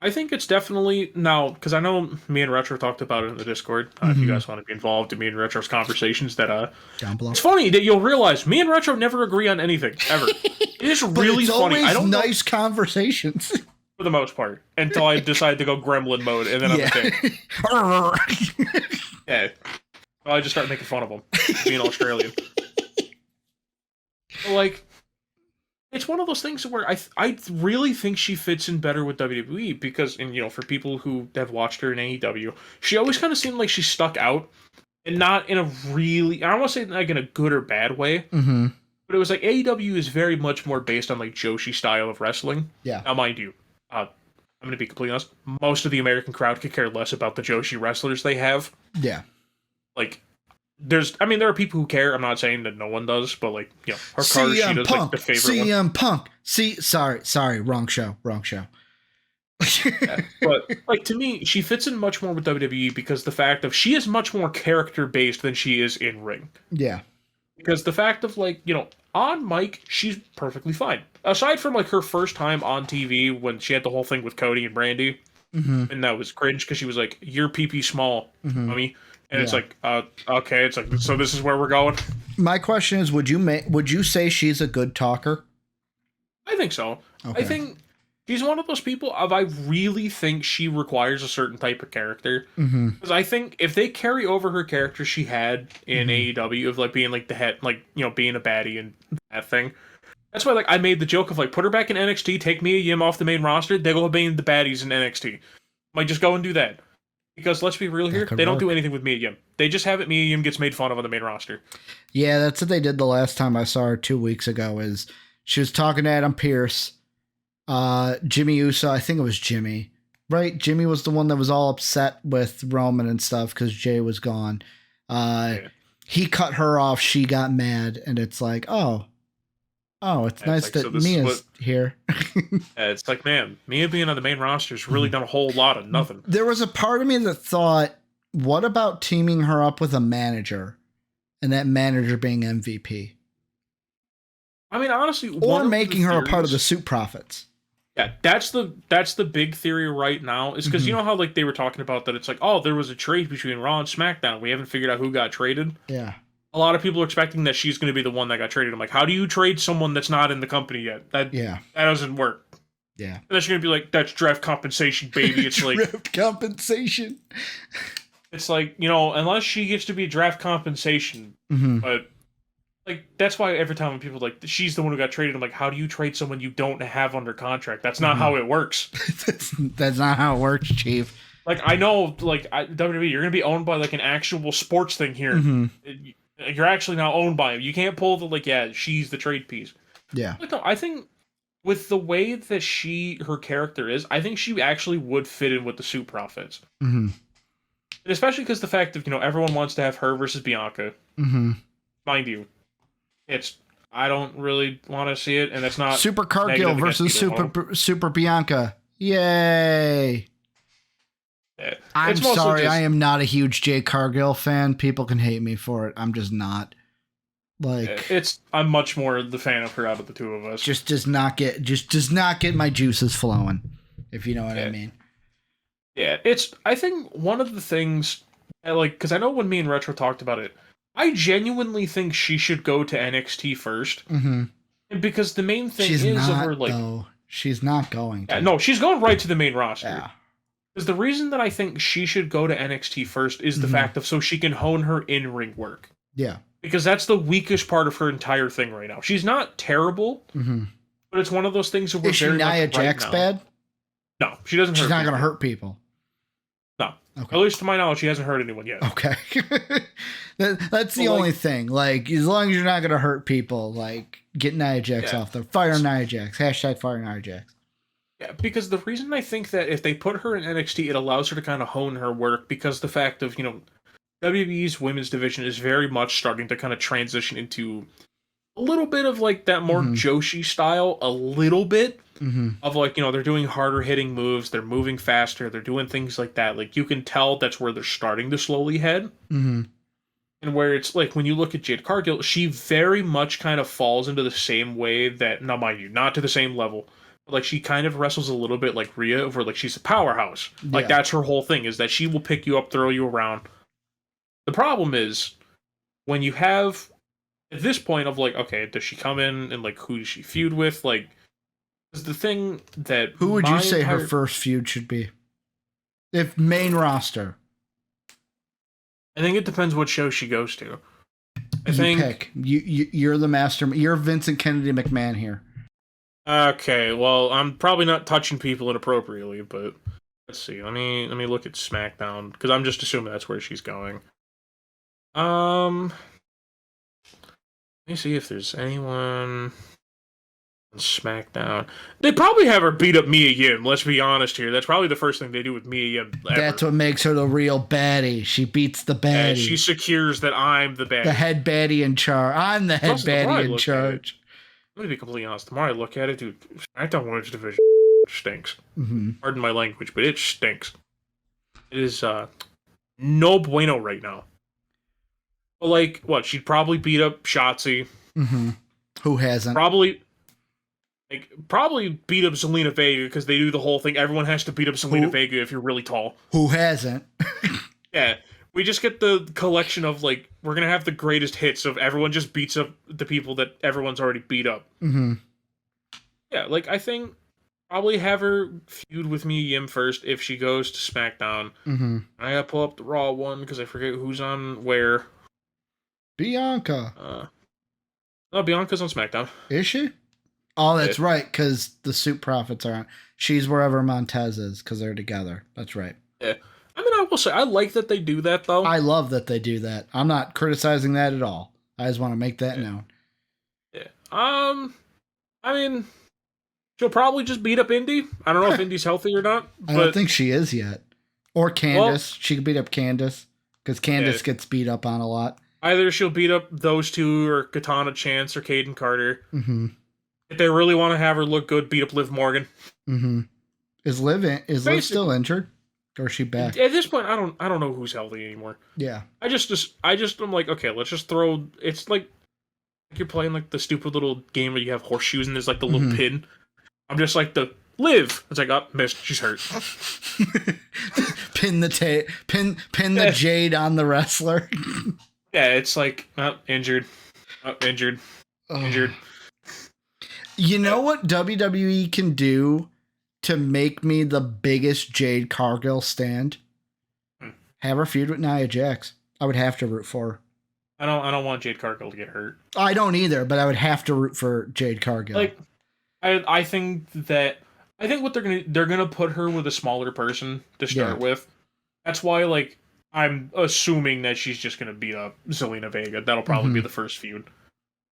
I think it's definitely now, because I know me and Retro talked about it in the Discord. If you guys want to be involved in me and Retro's conversations, that down below. It's funny that you'll realize me and Retro never agree on anything ever. It is really funny. I don't nice conversations for the most part until I decide to go gremlin mode, and then I'm okay. Yeah, well, I just start making fun of him being Australian. But, like, it's one of those things where I really think she fits in better with WWE because, and for people who have watched her in AEW, she always kind of seemed like she stuck out, and not in a really, I don't want to say like in a good or bad way, but it was like AEW is very much more based on like Joshi style of wrestling. Yeah. Now, mind you, I'm going to be completely honest, most of the American crowd could care less about the Joshi wrestlers they have. Yeah. Like, there are people who care. I'm not saying that no one does, but like, her card sheet is like the favorite one. CM Punk. Sorry, wrong show. Yeah, but like, to me, she fits in much more with WWE because the fact of she is much more character based than she is in ring. Yeah. Because the fact of like, on mic, she's perfectly fine. Aside from like her first time on TV when she had the whole thing with Cody and Brandy, and that was cringe because she was like, "You're PP small, mommy." And it's like, okay, it's like, so this is where we're going. My question is, would you say she's a good talker? I think so. Okay. I think she's one of those people I really think she requires a certain type of character. Because I think if they carry over her character she had in AEW of like being like the head, like, being a baddie and that thing. That's why like I made the joke of like, put her back in NXT, take Mia Yim off the main roster, they go being the baddies in NXT. Might just go and do that. Because let's be real here, they don't do anything with Mia Yim. They just have it Mia Yim gets made fun of on the main roster. Yeah, that's what they did the last time I saw her 2 weeks ago, is she was talking to Adam Pearce, Jimmy Uso, I think it was Jimmy, right? Jimmy was the one that was all upset with Roman and stuff because Jay was gone. He cut her off, she got mad, and it's like, oh, it's nice like, that Mia's here. It's like, man, Mia being on the main roster has really done a whole lot of nothing. There was a part of me that thought, what about teaming her up with a manager, and that manager being MVP? I mean, honestly, or making her a part of the Suit Profits. Yeah, that's the big theory right now. Is because you know how like they were talking about that it's like, oh, there was a trade between Raw and SmackDown. We haven't figured out who got traded. Yeah. A lot of people are expecting that she's going to be the one that got traded. I'm like, how do you trade someone that's not in the company yet? That doesn't work. Yeah. And then she's going to be like, that's draft compensation, baby. It's like draft compensation. It's like, unless she gets to be draft compensation, but like that's why every time when people are like, she's the one who got traded, I'm like, how do you trade someone you don't have under contract? That's not how it works. That's not how it works, Chief. like I know, like WWE, you're gonna be owned by like an actual sports thing here. You're actually now owned by him. You can't pull the like, yeah, she's the trade piece. Yeah. But no, I think with the way that her character is, I think she actually would fit in with the Soup Profits. And especially because the fact of, everyone wants to have her versus Bianca. Mind you, I don't really want to see it, and it's not Super Cargill versus Super Bianca. Yay! Yeah. I'm sorry, I am not a huge Jade Cargill fan. People can hate me for it. I'm just not. Like, I'm much more the fan of her out of the two of us. Just does not get my juices flowing, if you know what I mean. Yeah, I think one of the things, like, because I know when me and Retro talked about it, I genuinely think she should go to NXT first. And because the main thing she's not going to. Yeah, no, she's going right to the main roster. Yeah. Because the reason that I think she should go to NXT first is the fact of so she can hone her in-ring work. Yeah. Because that's the weakest part of her entire thing right now. She's not terrible, but it's one of those things where is she Nia Jax bad? No, she doesn't. She's not going to hurt people. No. Okay. At least to my knowledge, she hasn't hurt anyone yet. Okay. That's the only thing. Like, as long as you're not going to hurt people, like, get Nia Jax off there. Fire Nia Jax. # fire Nia Jax. Yeah, because the reason I think that if they put her in NXT, it allows her to kind of hone her work, because the fact of, WWE's women's division is very much starting to kind of transition into a little bit of like that more Joshi style, a little bit of like, they're doing harder hitting moves, they're moving faster, they're doing things like that. Like, you can tell that's where they're starting to slowly head. And where it's like, when you look at Jade Cargill, she very much kind of falls into the same way that, now mind you, not to the same level, but like she kind of wrestles a little bit like Rhea, where like she's a powerhouse. Like, that's her whole thing, is that she will pick you up, throw you around. The problem is, when you have, at this point of like, okay, does she come in and like, who does she feud with? Like, is the thing that... Who would you say her first feud should be? If main roster. I think it depends what show she goes to. Pick. You're the master. You're Vincent Kennedy McMahon here. Okay, well, I'm probably not touching people inappropriately, but let's see. Let me look at SmackDown, because I'm just assuming that's where she's going. Let me see if there's anyone on SmackDown. They probably have her beat up Mia Yim, let's be honest here. That's probably the first thing they do with Mia Yim ever. That's what makes her the real baddie. She beats the baddie. And she secures that I'm the baddie. The head baddie in charge. I'm the head baddie in charge. Let me be completely honest. The more I look at it, dude, SmackDown Women's Division stinks. Pardon my language, but it stinks. It is no bueno right now. But like, what? She'd probably beat up Shotzi. Who hasn't? Probably beat up Zelina Vega, because they do the whole thing. Everyone has to beat up Zelina Vega if you're really tall. Who hasn't? Yeah. We just get the collection of, like, we're going to have the greatest hits of everyone just beats up the people that everyone's already beat up. Yeah, like, I think probably have her feud with Mia Yim first if she goes to SmackDown. I gotta pull up the Raw one, because I forget who's on where. Bianca. No, Bianca's on SmackDown. Is she? Oh, that's right, because the Soup Profits are on. She's wherever Montez is, because they're together. That's right. Yeah. I mean, I will say, I like that they do that, though. I love that they do that. I'm not criticizing that at all. I just want to make that known. Yeah. I mean, she'll probably just beat up Indy. I don't know if Indy's healthy or not. I don't think she is yet. Or Candice. Well, she could beat up Candice, because Candice gets beat up on a lot. Either she'll beat up those two, or Katana Chance, or Caden Carter. If they really want to have her look good, beat up Liv Morgan. Is Liv still injured? Or is she back? At this point, I don't know who's healthy anymore. Yeah. I'm like, okay, let's just throw. It's like you're playing like the stupid little game where you have horseshoes and there's like the little pin. I'm just like the Liv. It's like, oh, missed. She's hurt. Pin the Jade on the wrestler. Yeah, it's like, oh, injured. Oh, injured. Injured. You know what WWE can do to make me the biggest Jade Cargill stand? Have her feud with Nia Jax. I would have to root for her. I don't want Jade Cargill to get hurt. I don't either, but I would have to root for Jade Cargill. Like, I think what they're gonna put her with a smaller person to start with. that's why, like, I'm assuming that she's just gonna beat up Zelina Vega. That'll probably be the first feud.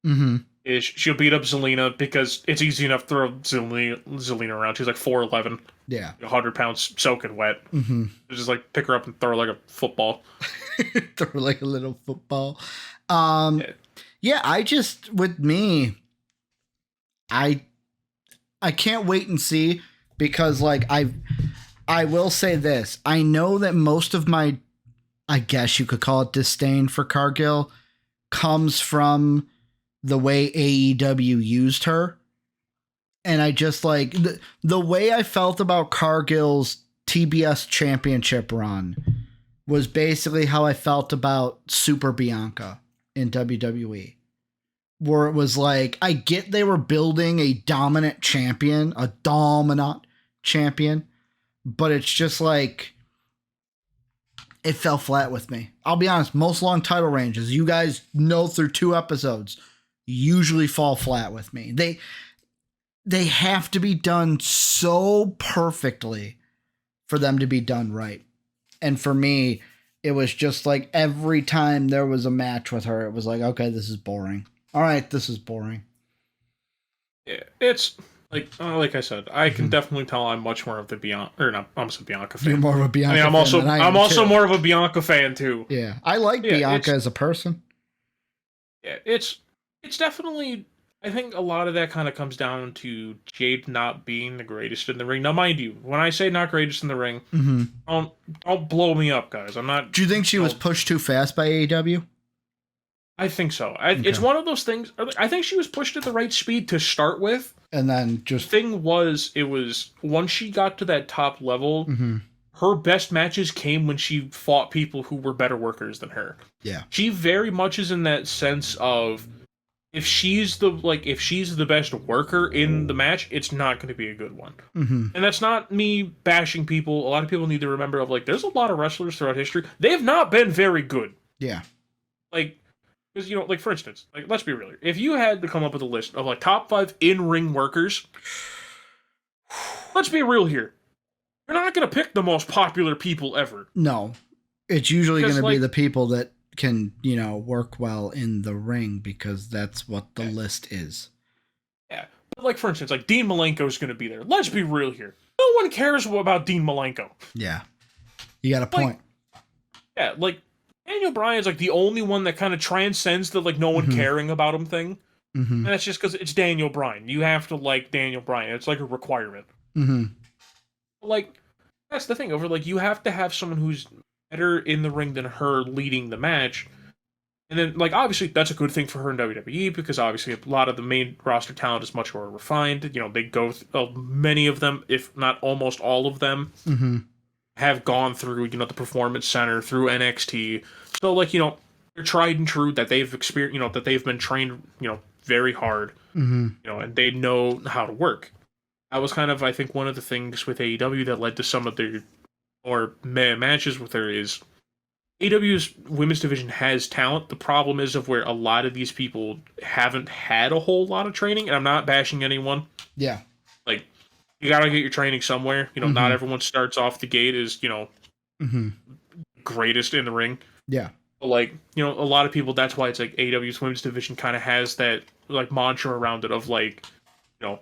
Mm-hmm. Is she'll beat up Zelina because it's easy enough to throw Zelina around. She's like 4'11", Yeah, 100 pounds, soaking wet. Mm-hmm. Just like pick her up and throw her like a football. Throw her like a little football. Yeah. I just, with me, I can't wait and see, because like I will say this. I know that most of my, I guess you could call it, disdain for Cargill comes from the way AEW used her. And I just like the way I felt about Cargill's TBS championship run was basically how I felt about Super Bianca in WWE, where it was like, I get they were building a dominant champion, but it's just like, it fell flat with me. I'll be honest, most long title ranges, you guys know through 2 episodes, usually fall flat with me. They have to be done so perfectly for them to be done right. And for me, it was just like every time there was a match with her, it was like, okay, this is boring. All right, this is boring. Yeah, it's like I said, I can definitely tell I'm much more of the Bianca, or not, I'm a Bianca fan. You're more of a Bianca fan. I'm also more of a Bianca fan too. Yeah, I like Bianca as a person. Yeah, it's definitely. I think a lot of that kind of comes down to Jade not being the greatest in the ring. Now, mind you, when I say not greatest in the ring, don't blow me up, guys. I'm not. Do you think she was pushed too fast by AEW? I think so. It's one of those things. I think she was pushed at the right speed to start with. And then the thing was, it was once she got to that top level, her best matches came when she fought people who were better workers than her. Yeah. She very much is in that sense of, if she's the best worker in the match, it's not going to be a good one. And that's not me bashing people. A lot of people need to remember of, like, there's a lot of wrestlers throughout history. They've not been very good. Yeah. Like, because, you know, like, for instance, like, let's be real here. If you had to come up with a list of, like, top 5 in-ring workers, let's be real here. You're not going to pick the most popular people ever. No. It's usually going to be the people that can, you know, work well in the ring, because that's what the list is. Yeah. But, like, for instance, like, Dean Malenko's going to be there. Let's be real here. No one cares about Dean Malenko. Yeah. You got a point. Yeah, like, Daniel Bryan's, like, the only one that kind of transcends the, like, no one caring about him thing. And that's just because it's Daniel Bryan. You have to like Daniel Bryan. It's like a requirement. Like, that's the thing. Like, you have to have someone who's better in the ring than her leading the match. And then, like, obviously, that's a good thing for her in WWE, because obviously a lot of the main roster talent is much more refined. You know, they go, many of them, if not almost all of them, have gone through, you know, the Performance Center, through NXT. So, like, you know, they're tried and true, that they've experienced, you know, that they've been trained, you know, very hard, you know, and they know how to work. That was kind of, I think, one of the things with AEW that led to some of their more matches with her is AEW's women's division has talent. The problem is of where a lot of these people haven't had a whole lot of training, and I'm not bashing anyone. Yeah. Like, you gotta get your training somewhere. You know, not everyone starts off the gate as, you know, greatest in the ring. Yeah. But, like, you know, a lot of people, that's why it's like AEW's women's division kind of has that, like, mantra around it of, like, you know,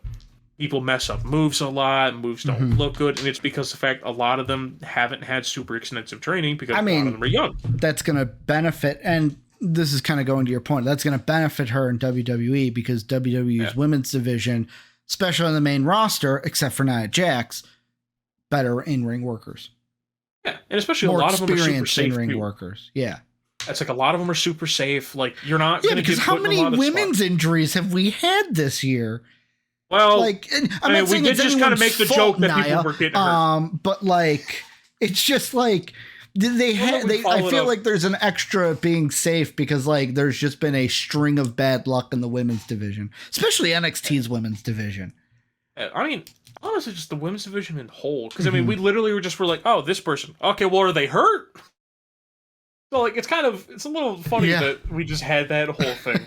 people mess up moves a lot, moves don't look good, and it's because the fact a lot of them haven't had super extensive training, because a lot of them are young. That's going to benefit, and this is kind of going to your point, that's going to benefit her in WWE, because WWE's women's division, especially on the main roster, except for Nia Jax, better in-ring workers. Yeah, and especially more a lot of them are super safe in-ring workers. Yeah. It's like a lot of them are super safe. Like, you're not going to get how many women's injuries have we had this year? Well, like, I mean, we did just kind of make the joke that people were getting hurt. But, like, it's just like I feel like there's an extra being safe, because, like, there's just been a string of bad luck in the women's division, especially NXT's women's division. I mean, honestly, just the women's division in whole. Because, I mean, we literally were like, oh, this person. Okay, well, are they hurt? So, like, it's a little funny that we just had that whole thing.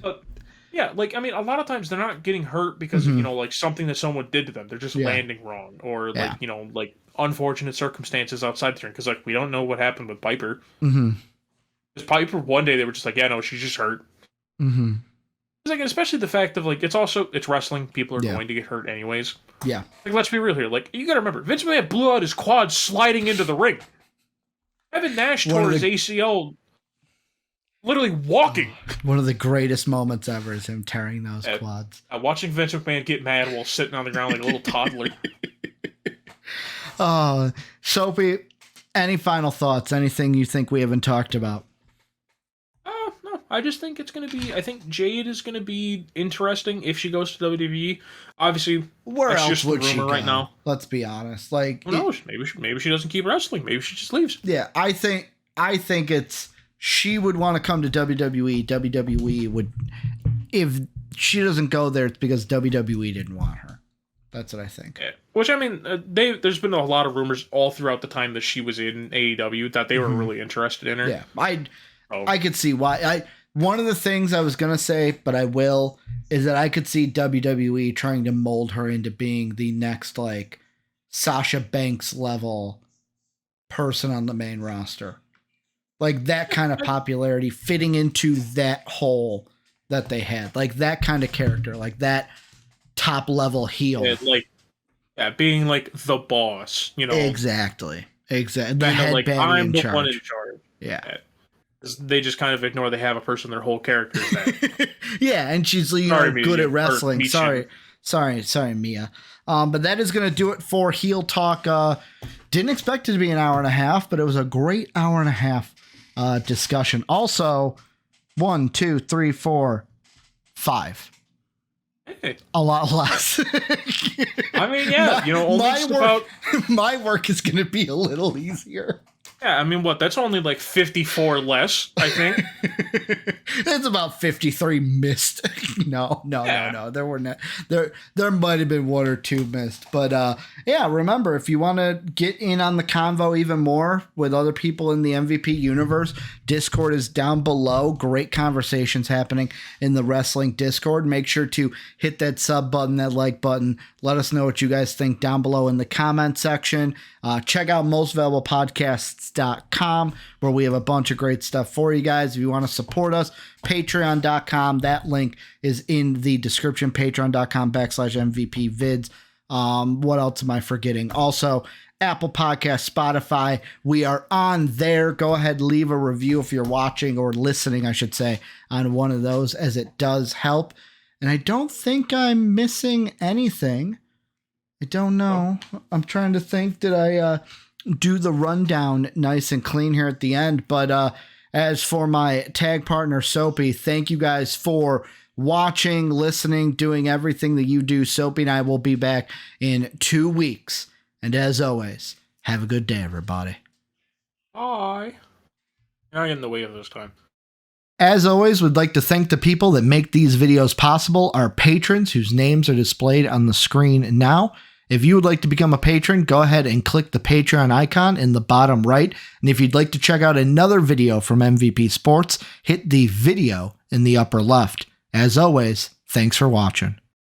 But, yeah, like, I mean, a lot of times they're not getting hurt because of, you know, like, something that someone did to them. They're just landing wrong. Or, like, you know, like, unfortunate circumstances outside the ring, because like we don't know what happened with Piper. Mm-hmm. Because Piper, one day they were just like, yeah, no, she's just hurt. Mm-hmm. It's like, especially the fact of like, it's wrestling. People are going to get hurt anyways. Yeah. Like, let's be real here. Like, you gotta remember, Vince McMahon blew out his quad sliding into the ring. Kevin Nash tore his ACL literally walking. One of the greatest moments ever is him tearing those quads. Watching Vince McMahon get mad while sitting on the ground like a little toddler. Oh, Soapy, any final thoughts? Anything you think we haven't talked about? No, I just think it's going to be... I think Jade is going to be interesting if she goes to WWE. Obviously, where that's else just would the rumor she go? right now. Let's be honest. Like, who knows? Maybe she doesn't keep wrestling. Maybe she just leaves. Yeah, I think it's... She would want to come to WWE. WWE would... If she doesn't go there, it's because WWE didn't want her. That's what I think. Yeah. Which, I mean, there's been a lot of rumors all throughout the time that she was in AEW that they were really interested in her. Yeah, I could see why. One of the things I was going to say, but I will, is that I could see WWE trying to mold her into being the next, like, Sasha Banks level person on the main roster. Like, that kind of popularity fitting into that hole that they had. Like, that kind of character. Like, that top level heel. Being like the boss, you know. Exactly. The head like, banging I'm in the charge. one in charge. Yeah. They just kind of ignore they have a person, their whole character is that. Yeah, and she's good at wrestling. Sorry, Mia. But that is going to do it for Heel Talk. Didn't expect it to be an hour and a half, but it was a great hour and a half discussion. Also, 1, 2, 3, 4, 5. Hey. A lot less. I mean, yeah, my work is going to be a little easier. Yeah, I mean, that's only like 54 less, I think. It's about 53 missed. No. There were not. There might have been 1 or 2 missed, but yeah. Remember, if you want to get in on the convo even more with other people in the MVP universe, Discord is down below. Great conversations happening in the wrestling Discord. Make sure to hit that sub button, that like button. Let us know what you guys think down below in the comment section. Check out mostvaluablepodcasts.com, where we have a bunch of great stuff for you guys. If you want to support us, patreon.com. That link is in the description, patreon.com/MVP vids. What else am I forgetting? Also, Apple Podcasts, Spotify. We are on there. Go ahead, leave a review if you're watching or listening, I should say, on one of those, as it does help. And I don't think I'm missing anything. I don't know. I'm trying to think. Did I do the rundown nice and clean here at the end? But as for my tag partner, Soapy, thank you guys for watching, listening, doing everything that you do. Soapy and I will be back in 2 weeks. And as always, have a good day, everybody. Bye. You're not getting in the way of this time. As always, we'd like to thank the people that make these videos possible, our patrons whose names are displayed on the screen now. If you would like to become a patron, go ahead and click the Patreon icon in the bottom right. And if you'd like to check out another video from MVP Sports, hit the video in the upper left. As always, thanks for watching.